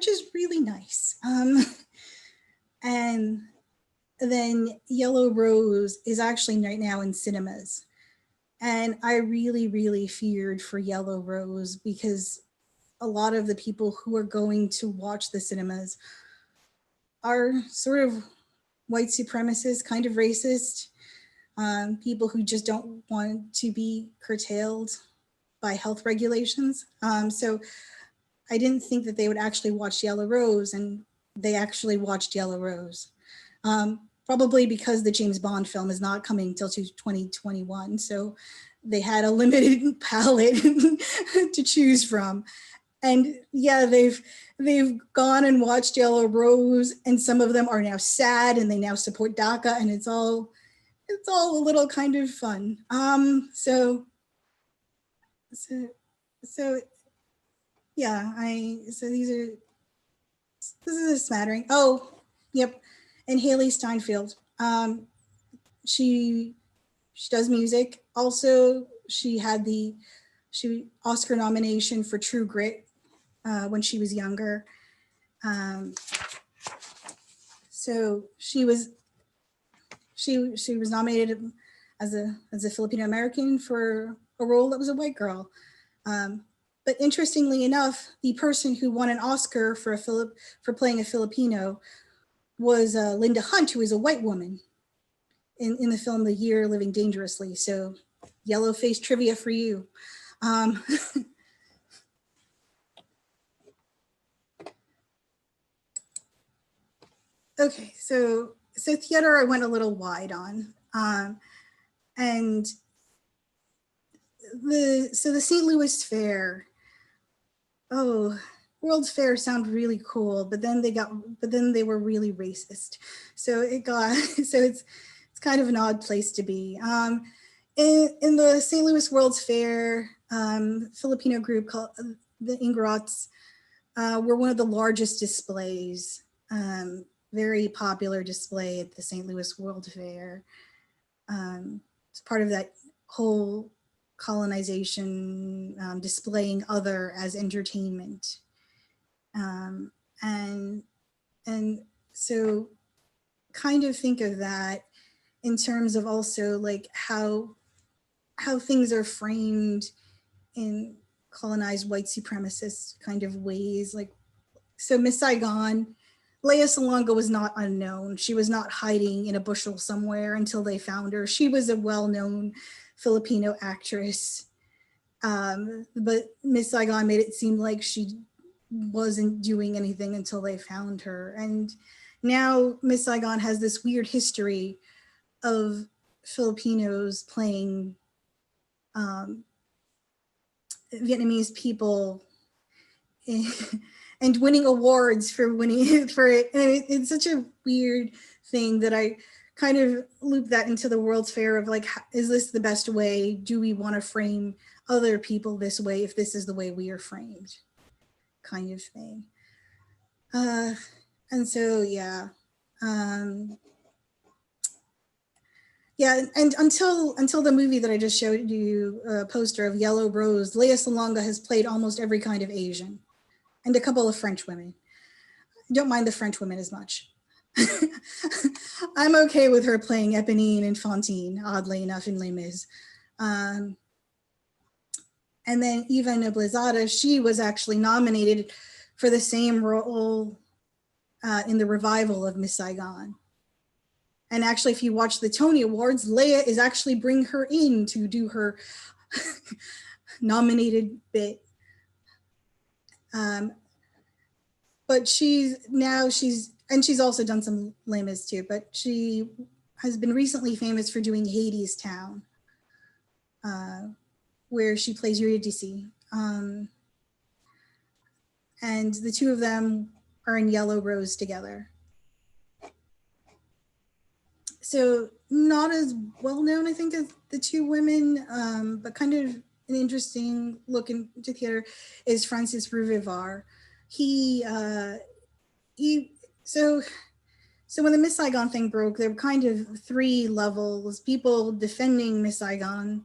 is really nice. And then Yellow Rose is actually right now in cinemas. And I really, really feared for Yellow Rose, because a lot of the people who are going to watch the cinemas are sort of white supremacists, kind of racist, people who just don't want to be curtailed by health regulations. So I didn't think that they would actually watch Yellow Rose, and they actually watched Yellow Rose. Probably because the James Bond film is not coming until 2021. So they had a limited palette to choose from. And yeah, they've gone and watched Yellow Rose, and some of them are now sad and they now support DACA, and it's all a little kind of fun. So yeah, this is a smattering. Oh, yep. And Haley Steinfeld. She does music. Also, she Oscar nomination for True Grit when she was younger. So she was nominated as a Filipino American for a role that was a white girl. But interestingly enough, the person who won an Oscar for playing a Filipino was Linda Hunt, who is a white woman in the film The Year Living Dangerously. So yellow face trivia for you. Okay, so theater I went a little wide on. And the St. Louis Fair, World's Fair sound really cool, but then they were really racist. So it's kind of an odd place to be. In the St. Louis World's Fair, Filipino group called the Ingrats were one of the largest displays, very popular display at the St. Louis World Fair. It's part of that whole colonization, displaying other as entertainment. And so kind of think of that in terms of also like how things are framed in colonized white supremacist kind of ways. Like, so Miss Saigon, Lea Salonga was not unknown. She was not hiding in a bushel somewhere until they found her. She was a well-known Filipino actress. But Miss Saigon made it seem like she wasn't doing anything until they found her. And now Miss Saigon has this weird history of Filipinos playing Vietnamese people and winning awards for winning for it. And it's such a weird thing that I kind of loop that into the World's Fair of like, is this the best way? Do we want to frame other people this way if this is the way we are framed? Kind of thing. And so, yeah. Yeah, and until the movie that I just showed you, a poster of Yellow Rose, Lea Salonga has played almost every kind of Asian and a couple of French women. I don't mind the French women as much. I'm okay with her playing Eponine and Fantine, oddly enough, in Les Mis. And then Eva Noblezada, she was actually nominated for the same role in the revival of Miss Saigon. And actually, if you watch the Tony Awards, Lea is actually bring her in to do her nominated bit. But she's also done some Les Mis too, but she has been recently famous for doing Hadestown, where she plays Eurydice. And the two of them are in Yellow Rose together. So not as well known, I think, as the two women, but kind of an interesting look into theater is Francis Ruvivar. So when the Miss Saigon thing broke, there were kind of three levels: people defending Miss Saigon,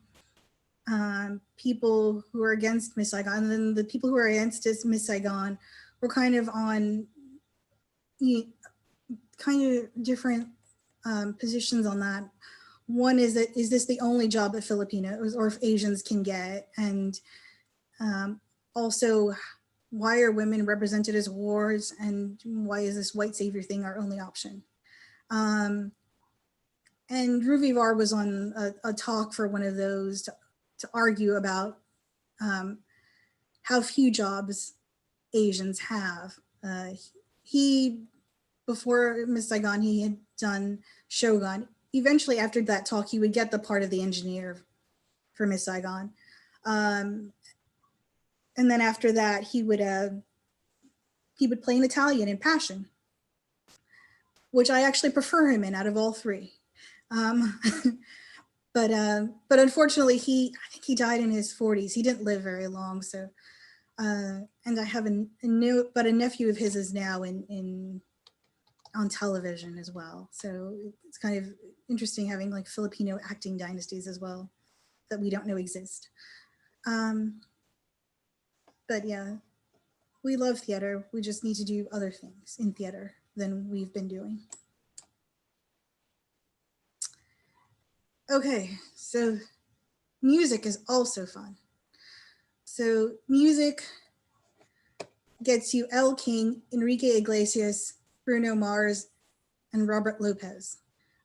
people who are against Miss Saigon, and then the people who are against Miss Saigon were kind of on kind of different positions on that. One is that, is this the only job that Filipinos or Asians can get? And also, why are women represented as whores? And why is this white savior thing our only option? And Ruvivar was on a talk for one of those to argue about how few jobs Asians have. Before Miss Saigon, he had done Shogun. Eventually, after that talk, he would get the part of the engineer for Miss Saigon. And then after that, he would play an Italian in Passion, which I actually prefer him in out of all three. But unfortunately, I think he died in his 40s. He didn't live very long. So, and I have a nephew of his is now on television as well. So it's kind of interesting having like Filipino acting dynasties as well that we don't know exist. But yeah, we love theater. We just need to do other things in theater than we've been doing. Okay, so music is also fun. So music gets you Elle King, Enrique Iglesias, Bruno Mars, and Robert Lopez,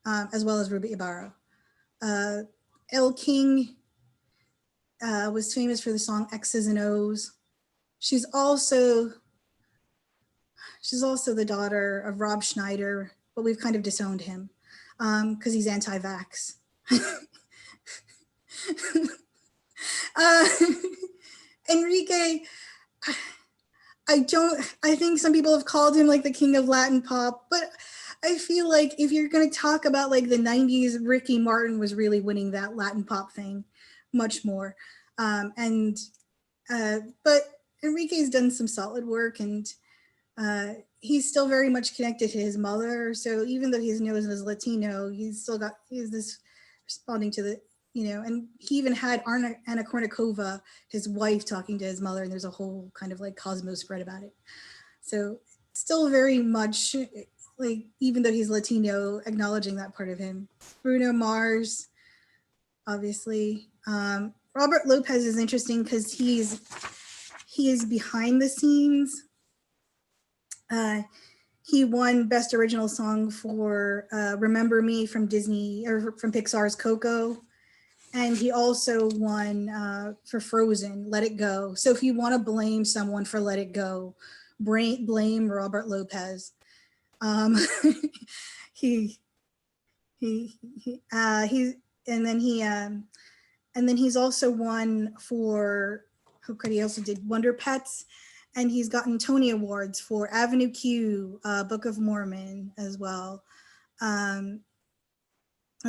as well as Ruby Ibarra. Elle King was famous for the song X's and O's. She's also the daughter of Rob Schneider, but we've kind of disowned him because he's anti-vax. Enrique, I think some people have called him like the king of Latin pop, but I feel like if you're going to talk about like the 90s, Ricky Martin was really winning that Latin pop thing much more. But Enrique's done some solid work, and he's still very much connected to his mother. So even though he's known as Latino, he's this responding to the, and he even had Anna Kournikova, his wife, talking to his mother, and there's a whole kind of like Cosmo spread about it. So still very much like, even though he's Latino, acknowledging that part of him. Bruno Mars, obviously. Robert Lopez is interesting because he is behind the scenes. He won Best Original Song for Remember Me from Disney, or from Pixar's Coco. And he also won for Frozen, Let It Go. So if you want to blame someone for Let It Go, blame Robert Lopez. And then he's also won for, he also did Wonder Pets, and he's gotten Tony Awards for Avenue Q, Book of Mormon as well. And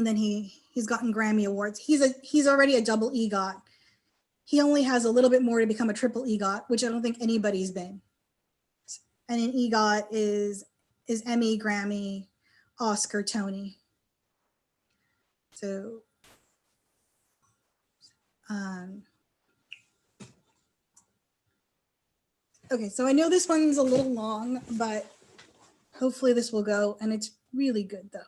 then he's gotten Grammy Awards. He's already a double EGOT. He only has a little bit more to become a triple EGOT, which I don't think anybody's been. And an EGOT is Emmy, Grammy, Oscar, Tony. So okay, so I know this one's a little long, but hopefully this will go, and it's really good though.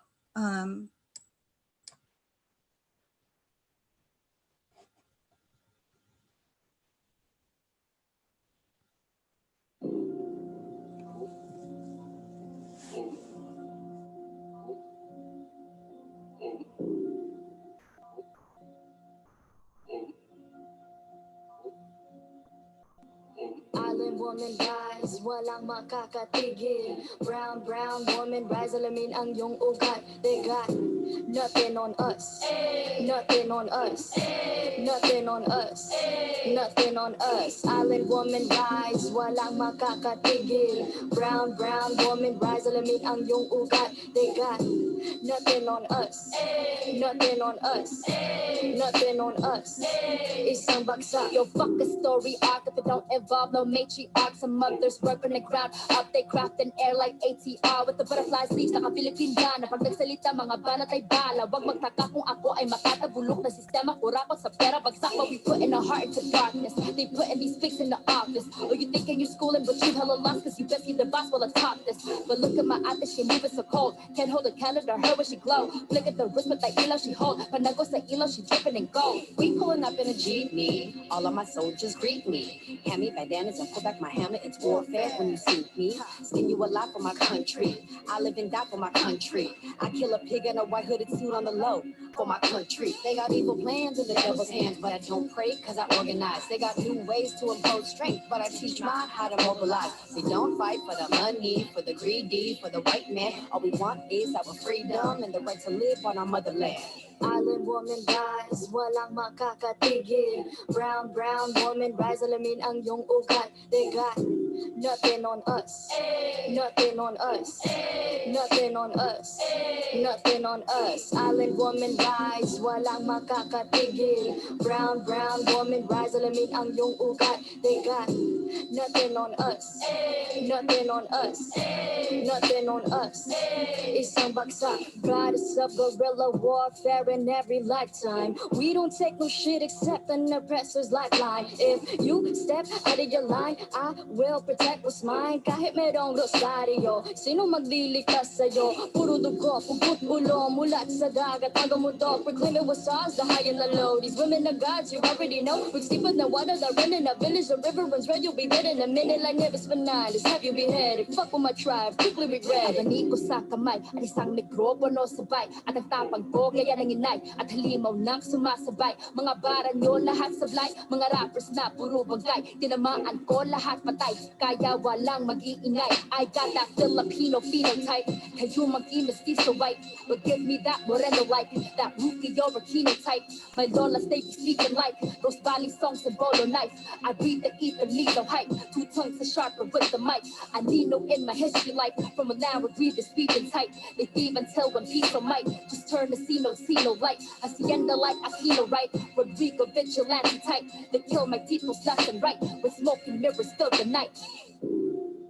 Island woman rise, walang makakatigil. Brown woman rise, alamin ang iyong ugat. They got nothing on us, nothing on us, nothing on us, nothing on us. Island woman rise, walang makakatigil. Brown woman rise, alamin ang iyong ugat. They got nothing on us, nothing on us, nothing on us. Isang bagsak, yo, fuck a story arc if it don't involve no matriarch. Some mothers work on the ground, up they craft in air like ATR with the butterfly sleeves. Naka-Philippine Ghana, pag nagsalita mga banat ay bala. Wag magtaka kung ako ay makatabulok na sistema. Kurakot sa pera, bagsak, but we put in our heart into darkness. They putting these pics in the office. Oh, you thinking you schooling, but you hella lost, cause you best be the boss while I top this. But look at my ate, she moving so cold. Can't hold a candle to her when she glow. Flick at the wrist with that elo she hold. Panago sa elo, she dripping in gold. We pulling up in a jeepney. All of my soldiers greet me. Hand me bandanas and pull back my hammer. It's warfare when you see me. Skin you alive for my country. I live and die for my country. I kill a pig in a white hooded suit on the low for my country. They got evil plans in the devil's hands, but I don't pray cause I organize. They got new ways to impose strength, but I teach mine how to mobilize. We don't fight for the money, for the greedy, for the white man. All we want is our freedom and the right to live on our motherland. Island woman rise, walang makakatigil. Brown woman rise, alamin ang iyong ugat. They got Nothing on us. Nothing on us. Nothing on us. Nothing on us. Island woman rise, walang makakatigil. Brown woman rise, alamin ang iyong ugat. They got nothing on us. Nothing on us. Nothing on us. Isang bagsak. Goddess of guerrilla warfare in every lifetime. We don't take no shit except an oppressor's lifeline. If you step out of your line, I will protect what's mine. Kahit merong rosaryo, sino magliligtas sa'yo? Puro dugo, pugot ulo, mulat sa dagat hanggang mundo. Proclaiming what's ours, the high and the low. These women are gods, you already know. We're deeper than water that run in a village. The river runs red, you'll be dead in a minute like never spent nine. Just have you beheaded. Fuck with my tribe, quickly regret it. Abani ko sa kamay, ang isang mikropono sabay. At ang tapang ko, kaya nang inay. At halimaw nang sumasabay. Mga bara nyo lahat sablay. Mga rappers na puro bagay. Tinamaan ko lahat patay. Kaya walang mag-iingay. I got that Filipino phenotype. Kayo mag-i-mestizo white. But give me that moreno like. That Rufio Aquino type. My Lola stay speaking like. Those Bali songs and bolo knife. I read the ether, need no hype. 2 tongues are sharper with the mic. I need no in my history life. From a now read the speaking type. They thieve until when peace or might. Just turn to see no light. Hacienda like Aquino right. Rodrigo vigilante type. They kill my people's left and right. With smoking mirrors fill the night.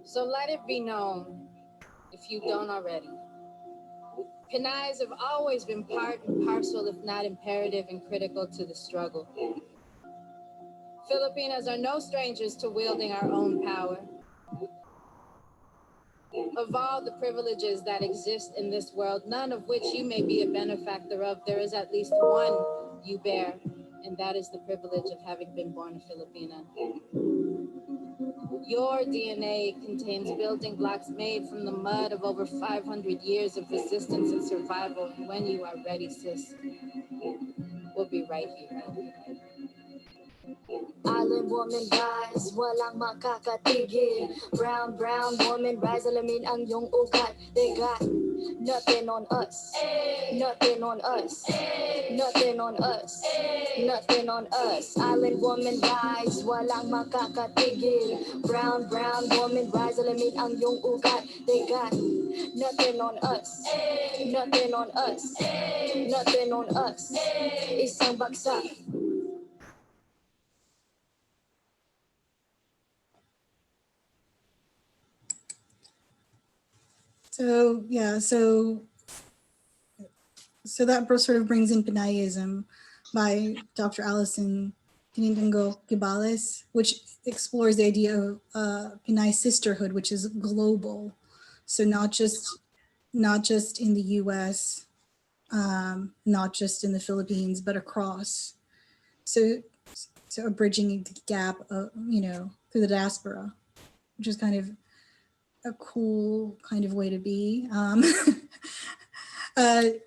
So let it be known, if you don't already, Pinayas have always been part and parcel, if not imperative and critical to the struggle. Filipinas are no strangers to wielding our own power. Of all the privileges that exist in this world, none of which you may be a benefactor of, there is at least one you bear, and that is the privilege of having been born a Filipina. Your DNA contains building blocks made from the mud of over 500 years of resistance and survival. And when you are ready, sis, we'll be right here. Island woman rise, walang makakatigil. Brown woman rise, alamin ang iyong ugat. They got nothing on us. Nothing on us. Nothing on us. Nothing on us. Island woman rise, walang makakatigil. Brown woman rise, alamin ang iyong ugat. They got nothing on us. Nothing on us. Nothing on us. Isang bagsak. So yeah, so that sort of brings in Pinayism by Dr. Alison Tinindango Gibales, which explores the idea of Pinay sisterhood, which is global. So not just in the U.S., not just in the Philippines, but across. So bridging the gap, through the diaspora, which is kind of a cool kind of way to be. The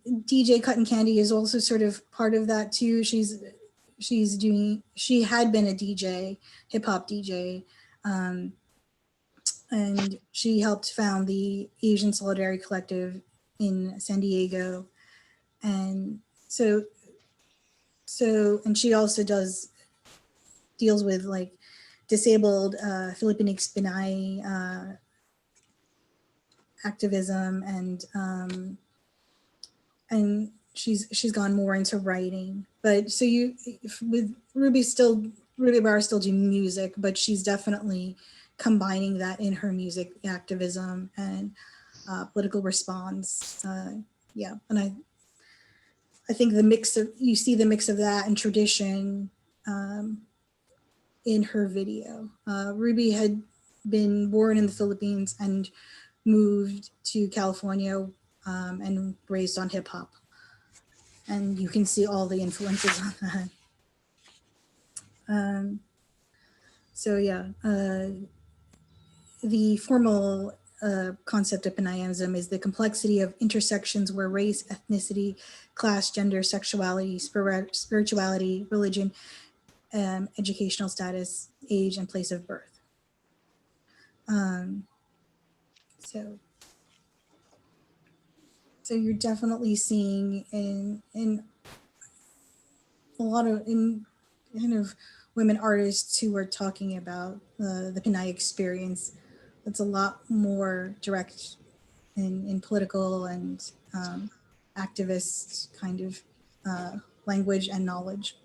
DJ Cotton Candy is also sort of part of that too. She had been a DJ, hip hop DJ, and she helped found the Asian Solidarity Collective in San Diego. And so and she also deals with like disabled Filipinx Pinay activism, and she's gone more into writing. But so with Ruby Barra still doing music, but she's definitely combining that in her music activism and political response. And I think you see the mix of that and tradition in her video. Ruby had been born in the Philippines and moved to California and raised on hip hop. And you can see all the influences on that. The formal concept of Pinayism is the complexity of intersections where race, ethnicity, class, gender, sexuality, spirituality, religion, educational status, age, and place of birth. So you're definitely seeing in a lot of kind of women artists who are talking about the Pinay experience. That's a lot more direct in political and activist kind of language and knowledge.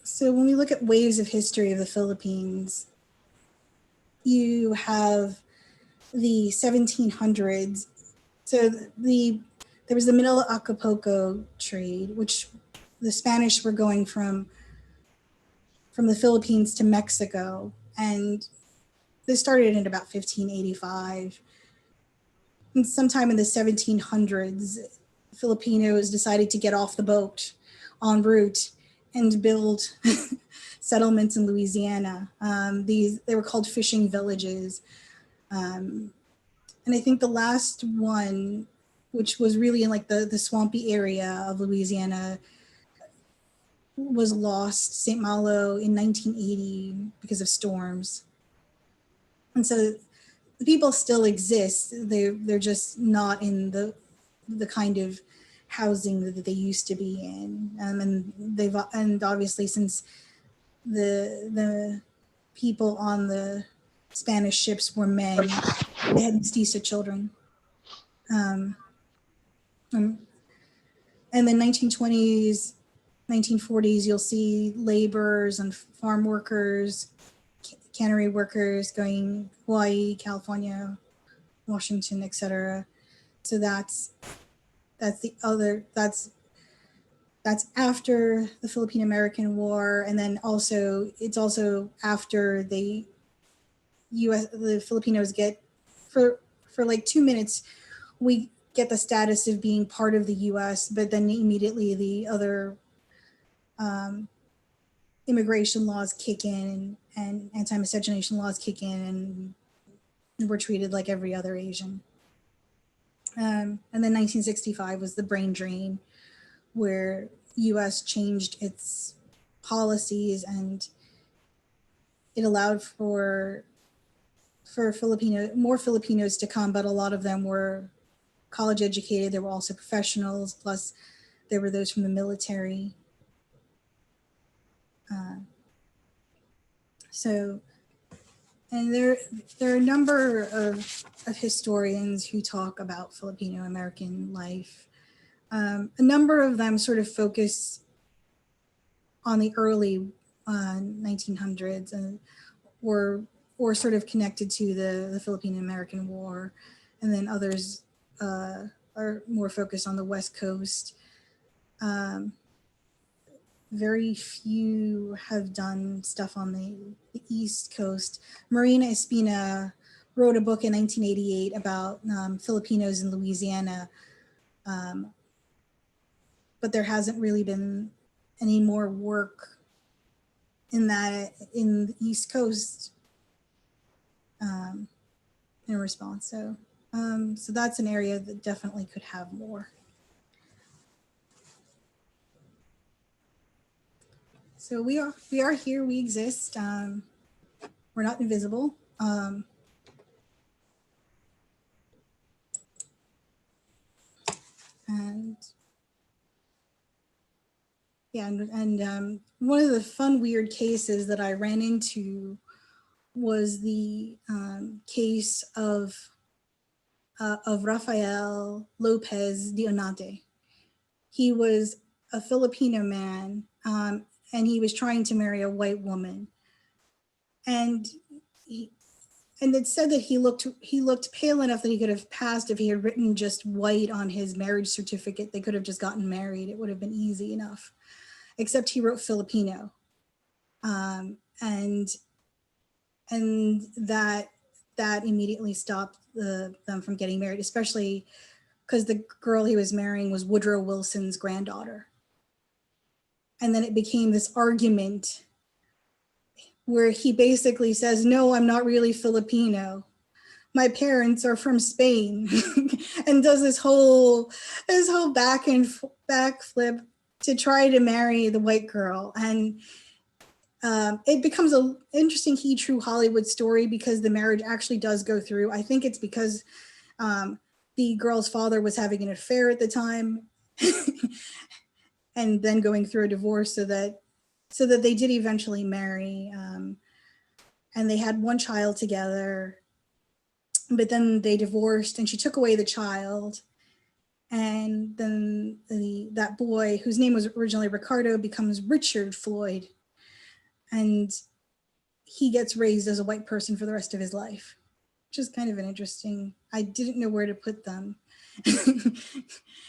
So when we look at waves of history of the Philippines, you have the 1700s. So there was the Manila Acapulco trade, which the Spanish were going from the Philippines to Mexico, and this started in about 1585. And sometime in the 1700s, Filipinos decided to get off the boat en route and build settlements in Louisiana. They were called fishing villages. And I think the last one, which was really in like the swampy area of Louisiana, was lost, St. Malo, in 1980 because of storms. And so the people still exist. They're just not in the kind of housing that they used to be in. And obviously since the people on the Spanish ships were men, they had mestizo children. And then 1920s, 1940s, you'll see laborers and farm workers, cannery workers going Hawaii, California, Washington, etc. So that's after the Philippine American War, and then it's also after the Filipinos get for like 2 minutes, we get the status of being part of the U.S., but then immediately the other immigration laws kick in and anti-miscegenation laws kick in, and we're treated like every other Asian. And then 1965 was the brain drain, where U.S. changed its policies and it allowed for more Filipinos to come, but a lot of them were college educated. There were also professionals, plus there were those from the military. And there are a number of historians who talk about Filipino American life. A number of them sort of focus on the early 1900s and or sort of connected to the Philippine American War, and then others are more focused on the West Coast. Very few have done stuff on the East Coast. Marina Espina wrote a book in 1988 about Filipinos in Louisiana, but there hasn't really been any more work in the East Coast in response. So that's an area that definitely could have more. So we are here, we exist. We're not invisible. And yeah, and one of the fun, weird cases that I ran into was the case of Rafael Lopez de Onate. He was a Filipino man, and he was trying to marry a white woman. And it said that he looked pale enough that he could have passed if he had written just white on his marriage certificate. They could have just gotten married. It would have been easy enough. Except he wrote Filipino, and that immediately stopped them from getting married, especially because the girl he was marrying was Woodrow Wilson's granddaughter. And then it became this argument where he basically says, no, I'm not really Filipino, my parents are from Spain and does this whole backflip to try to marry the white girl. And it becomes an interesting he true Hollywood story because the marriage actually does go through. I think it's because the girl's father was having an affair at the time and then going through a divorce so that they did eventually marry. And they had one child together, but then they divorced and she took away the child. And then that boy, whose name was originally Ricardo, becomes Richard Floyd. And he gets raised as a white person for the rest of his life, which is kind of an interesting, I didn't know where to put them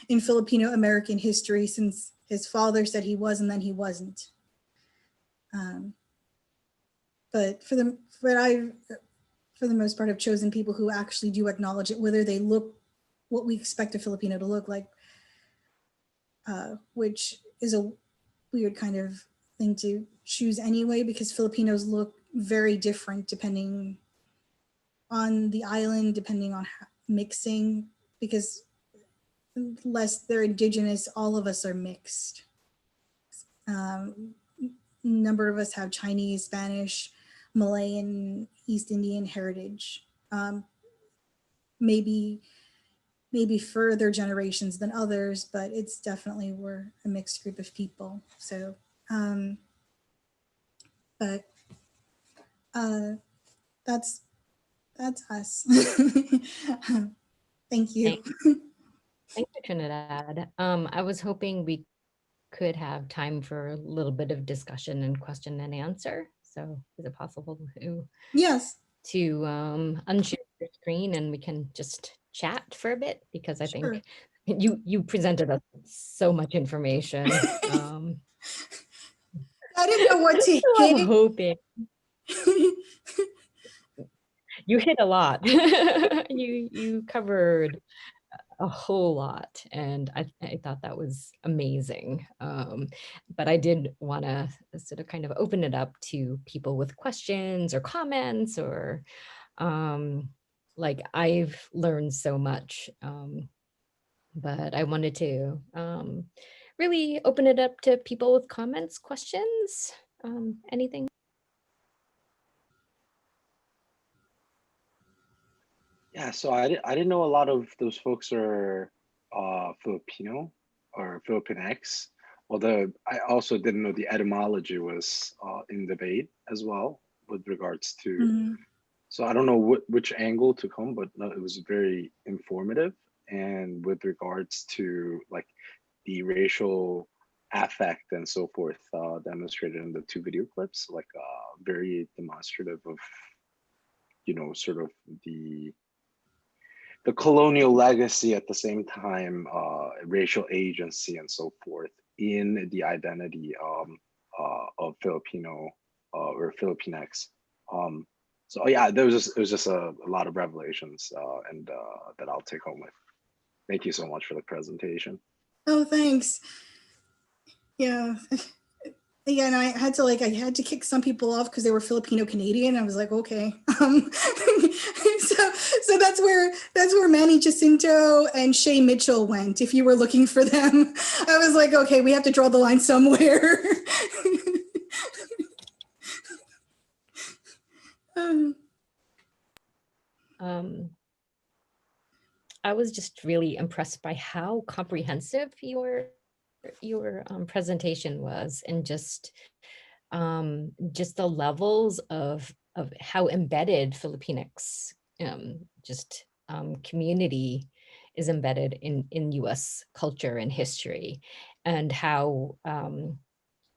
in Filipino American history, since his father said he was and then he wasn't. But for the most part, I've chosen people who actually do acknowledge it, whether they look what we expect a Filipino to look like, which is a weird kind of thing to choose anyway, because Filipinos look very different depending on the island, depending on mixing, because unless they're indigenous, all of us are mixed. Number of us have Chinese, Spanish, Malay, and East Indian heritage. Maybe further generations than others, but it's definitely, we're a mixed group of people. So, but that's us. Thank you. Thank you, Trinidad. I was hoping we could have time for a little bit of discussion and question and answer. So is it possible Yes. to unshare your screen and we can just chat for a bit? Because I Sure. think you presented us so much information. I didn't know what to So I'm hit. hoping you hit a lot. You covered a whole lot, and I thought that was amazing. But I did want to sort of kind of open it up to people with questions or comments, or like, I've learned so much, but I wanted to really open it up to people with comments, questions, anything. Yeah, so I didn't know a lot of those folks are Filipino or Filipinx, although I also didn't know the etymology was in debate as well with regards to. Mhm. So I don't know which angle to come, but no, it was very informative. And with regards to like the racial affect and so forth demonstrated in the two video clips, like very demonstrative of, you know, sort of the colonial legacy at the same time, racial agency and so forth in the identity of Filipino or Filipinx. So yeah, it was just a lot of revelations and that I'll take home with. Thank you so much for the presentation. Oh, thanks. Yeah. Again, I had to kick some people off because they were Filipino Canadian. I was like, okay. So that's where Manny Jacinto and Shay Mitchell went. If you were looking for them, I was like, okay, we have to draw the line somewhere. I was just really impressed by how comprehensive your presentation was, and just the levels of how embedded Filipinx community is embedded in US culture and history, and how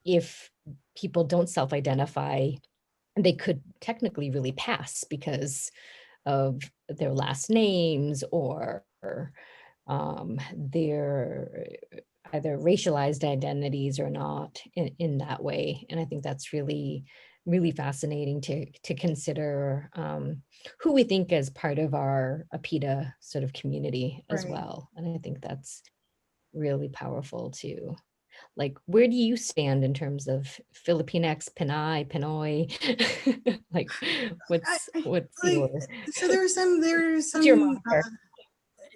if people don't self-identify, they could technically really pass because of their last names or their either racialized identities or not in that way. And I think that's really, really fascinating to consider who we think as part of our APITA sort of community as Right. well. And I think that's really powerful too. like, where do you stand in terms of Filipinx, Pinay, Pinoy? Like, what's like, your, so there's what's your some moniker?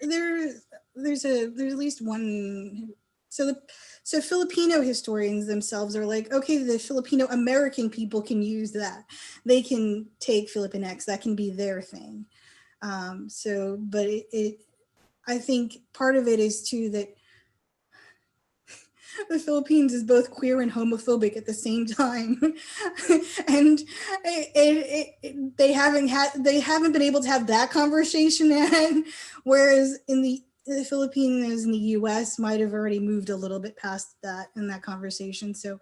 there's at least one. So Filipino historians themselves are like, okay, the Filipino American people can use that. They can take Filipinx. That can be their thing. But I think part of it is too that the Philippines is both queer and homophobic at the same time, and they haven't been able to have that conversation yet. Whereas in the Filipinos in the U.S. might have already moved a little bit past that in that conversation. So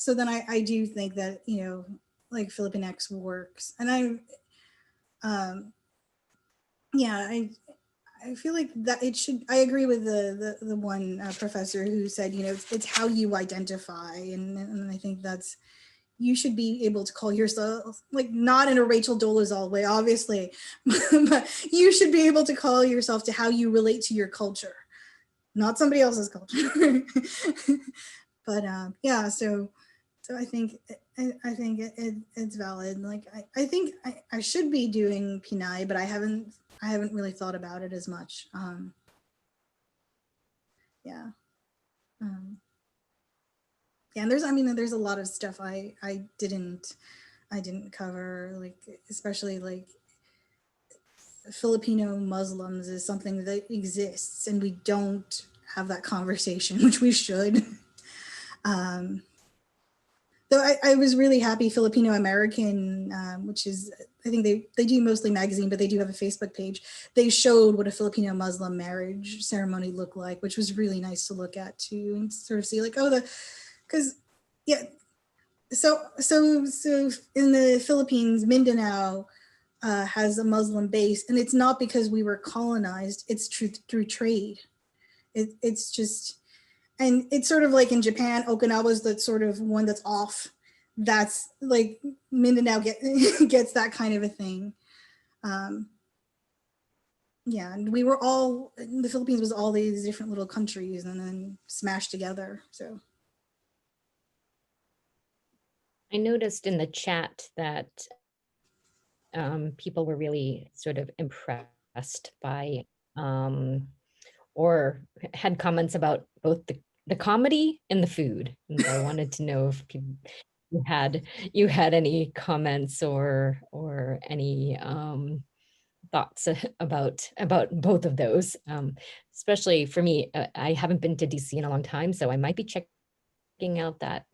then I do think that, you know, like Filipinx works, and yeah, I feel like that it should. I agree with the one professor who said, you know, it's how you identify, and I think that's, you should be able to call yourself, like, not in a Rachel Dolezal way, obviously, but you should be able to call yourself to how you relate to your culture, not somebody else's culture. But yeah, so I think it's valid. Like I think I should be doing Pinay, but I haven't really thought about it as much. Yeah. Yeah, and there's a lot of stuff I didn't cover, like especially like Filipino Muslims is something that exists and we don't have that conversation, which we should. Though I was really happy Filipino American, which is, I think they do mostly magazine, but they do have a Facebook page. They showed what a Filipino Muslim marriage ceremony looked like, which was really nice to look at too, and sort of see like, oh, because yeah, so in the Philippines, Mindanao has a Muslim base, and it's not because we were colonized; it's through trade. It's just. And it's sort of like in Japan, Okinawa's the sort of one that's off. That's like Mindanao gets that kind of a thing. Yeah, and we were all, the Philippines was all these different little countries and then smashed together. So I noticed in the chat that people were really sort of impressed by or had comments about both the comedy and the food. And so I wanted to know if you had any comments or any thoughts about both of those. Especially for me, I haven't been to DC in a long time, so I might be checking out that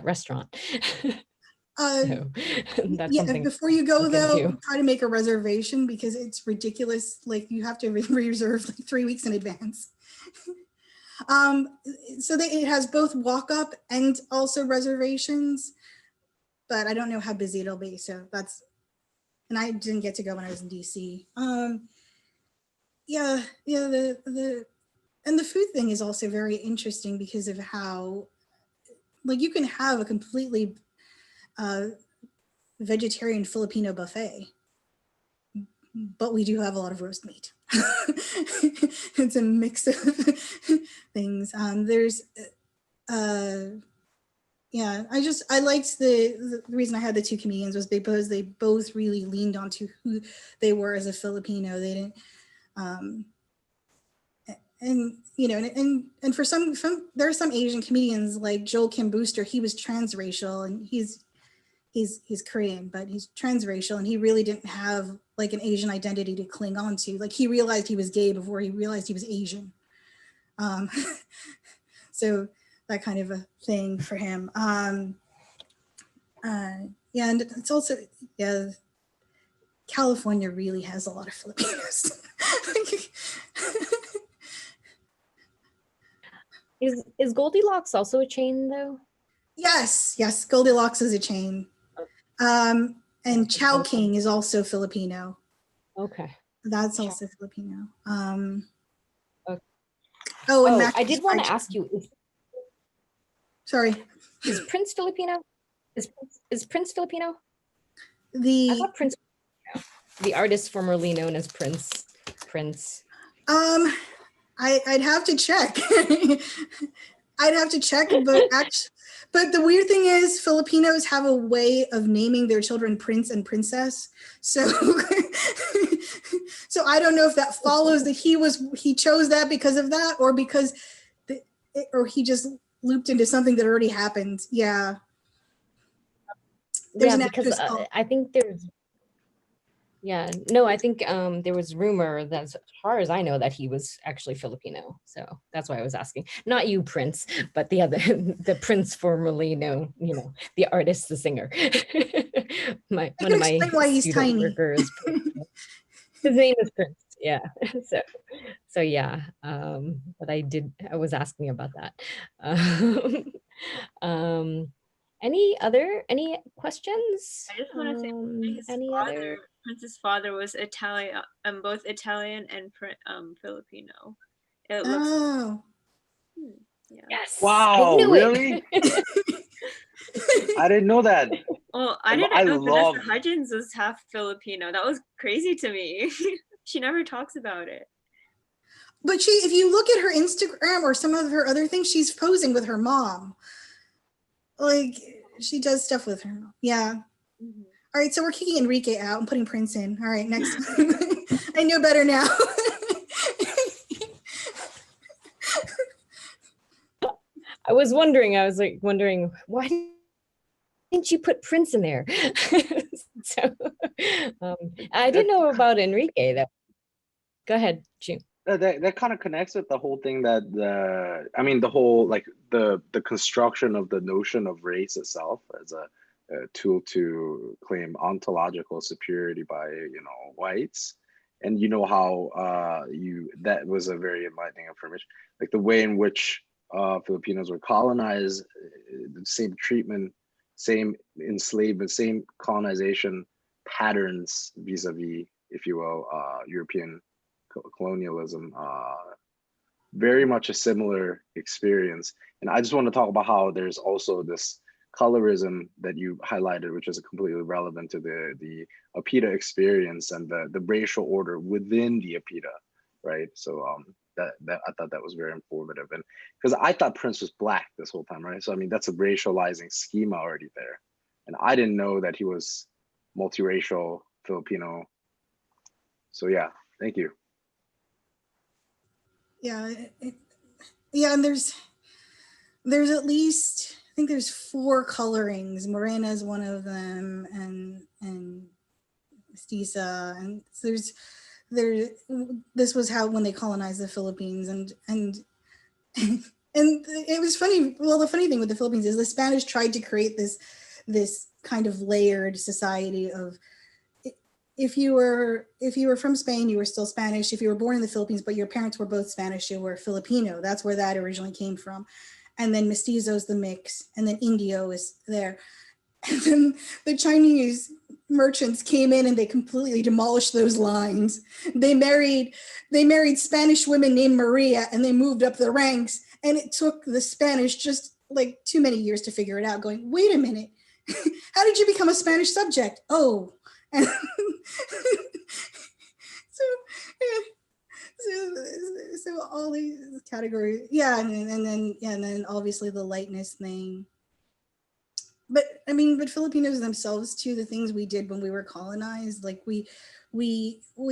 restaurant. So that's yeah, something before you go look though, into. try to make a reservation because it's ridiculous. Like you have to reserve like 3 weeks in advance. So it has both walk up and also reservations, but I don't know how busy it'll be. So that's, and I didn't get to go when I was in DC. Yeah, and the food thing is also very interesting because of how, like, you can have a completely vegetarian Filipino buffet, but we do have a lot of roast meat. It's a mix of things. There's, yeah, I liked the reason I had the two comedians was because they both really leaned onto who they were as a Filipino. They didn't, and you know, and for some there are some Asian comedians like Joel Kim Booster. He was transracial and he's Korean, but he's transracial, and he really didn't have like an Asian identity to cling on to. Like he realized he was gay before he realized he was Asian. So that kind of a thing for him. Yeah, and it's also, yeah, California really has a lot of Filipinos. Is Goldilocks also a chain though? Yes, Goldilocks is a chain. And Chow King is also Filipino. Okay. That's also Filipino. Okay. Oh, and I did want to ask you. Sorry. Is Prince Filipino? Is Prince Filipino? I thought Prince, the artist formerly known as Prince. I'd have to check. I'd have to check, but the weird thing is Filipinos have a way of naming their children prince and princess. So so I don't know if that follows that he chose that because of that, or because or he just looped into something that already happened. Yeah. There's Yeah, an because actress called, I think there's, yeah, no, I think there was rumor that, as far as I know, that he was actually Filipino. So that's why I was asking. Not you, Prince, but the other, the Prince formerly known, you know, the artist, the singer. One of my explain why he's student tiny. workers. His name is Prince. Yeah. So yeah. But I was asking about that. Um, any questions? I just want to say his Any father, other? Prince's father was Italian, both Italian and Filipino. It looks, Oh. yeah. Yes. Wow, I knew really? it. I didn't know that. Well, I didn't I know love- Vanessa Hudgens was half Filipino. That was crazy to me. She never talks about it. But if you look at her Instagram or some of her other things, she's posing with her mom. Like, she does stuff with her mom. Yeah. Mhm. All right, so we're kicking Enrique out and putting Prince in. All right, next. I know better now. I was wondering, why didn't you put Prince in there? So I didn't know about Enrique though. Go ahead, June. That kind of connects with the whole thing that the whole like the construction of the notion of race itself as a tool to claim ontological superiority by whites, and you know how that was a very enlightening information, like the way in which Filipinos were colonized, the same treatment, same enslavement, same colonization patterns vis-a-vis, if you will, European colonialism, very much a similar experience. And I just want to talk about how there's also this colorism that you highlighted, which is completely relevant to the APITA experience and the racial order within the APITA, right? So that I thought that was very informative, and because I thought Prince was black this whole time, right? So I mean, that's a racializing schema already there, and I didn't know that he was multiracial Filipino. So yeah, thank you. Yeah, yeah, and there's at least, I think there's 4 colorings. Morena is one of them, and Mestiza, and so this was how when they colonized the Philippines, and it was funny. Well, the funny thing with the Philippines is the Spanish tried to create this kind of layered society of, if you were from Spain, you were still Spanish. If you were born in the Philippines, but your parents were both Spanish, you were Filipino. That's where that originally came from. And then Mestizo's the mix, and then Indio is there. And then the Chinese merchants came in and they completely demolished those lines. They married Spanish women named Maria, and they moved up the ranks. And it took the Spanish just like too many years to figure it out, going, wait a minute, how did you become a Spanish subject? Oh, and so all these categories, yeah, and then obviously the lightness thing. But I mean, but Filipinos themselves too, the things we did when we were colonized, like we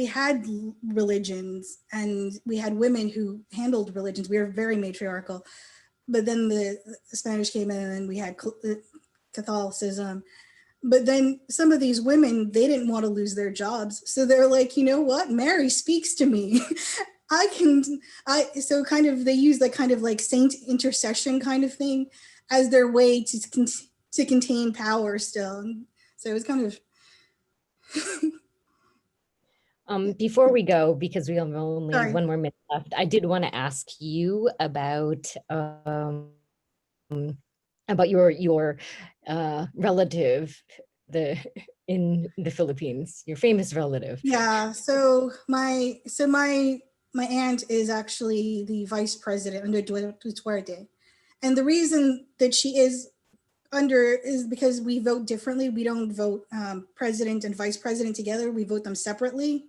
had religions, and we had women who handled religions. We were very matriarchal. But then the Spanish came in, and then we had Catholicism. But then some of these women, they didn't want to lose their jobs. So they're like, you know what? Mary speaks to me. So kind of, they use that kind of like saint intercession kind of thing as their way to contain power still. So it was kind of. Before we go, because we have only Sorry. 1 more minute left, I did want to ask you about your relative in the Philippines, your famous relative. Yeah, so my aunt is actually the vice president under Duterte. And the reason that she is is because we vote differently. We don't vote president and vice president together. We vote them separately.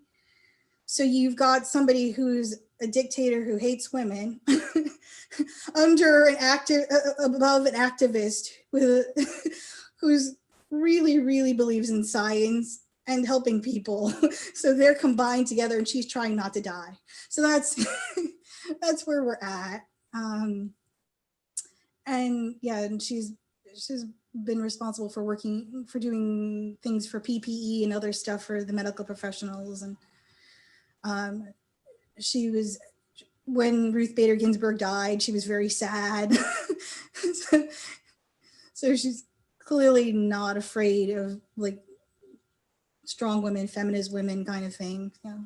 So you've got somebody who's a dictator who hates women under an above an activist with who's really believes in science and helping people. So they're combined together and she's trying not to die. So that's that's where we're at. And yeah, and she's been responsible for doing things for PPE and other stuff for the medical professionals. And she was, when Ruth Bader Ginsburg died, she was very sad. So she's clearly not afraid of like strong women, feminist women kind of thing. Yeah.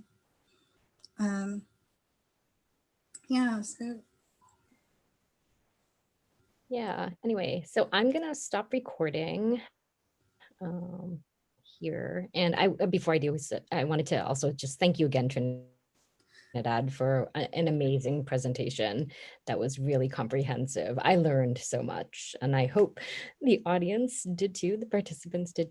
Yeah. So. Yeah, anyway, so I'm gonna stop recording here. And before I do, I wanted to also just thank you again, Trinidad, for an amazing presentation that was really comprehensive. I learned so much, and I hope the audience did too, the participants did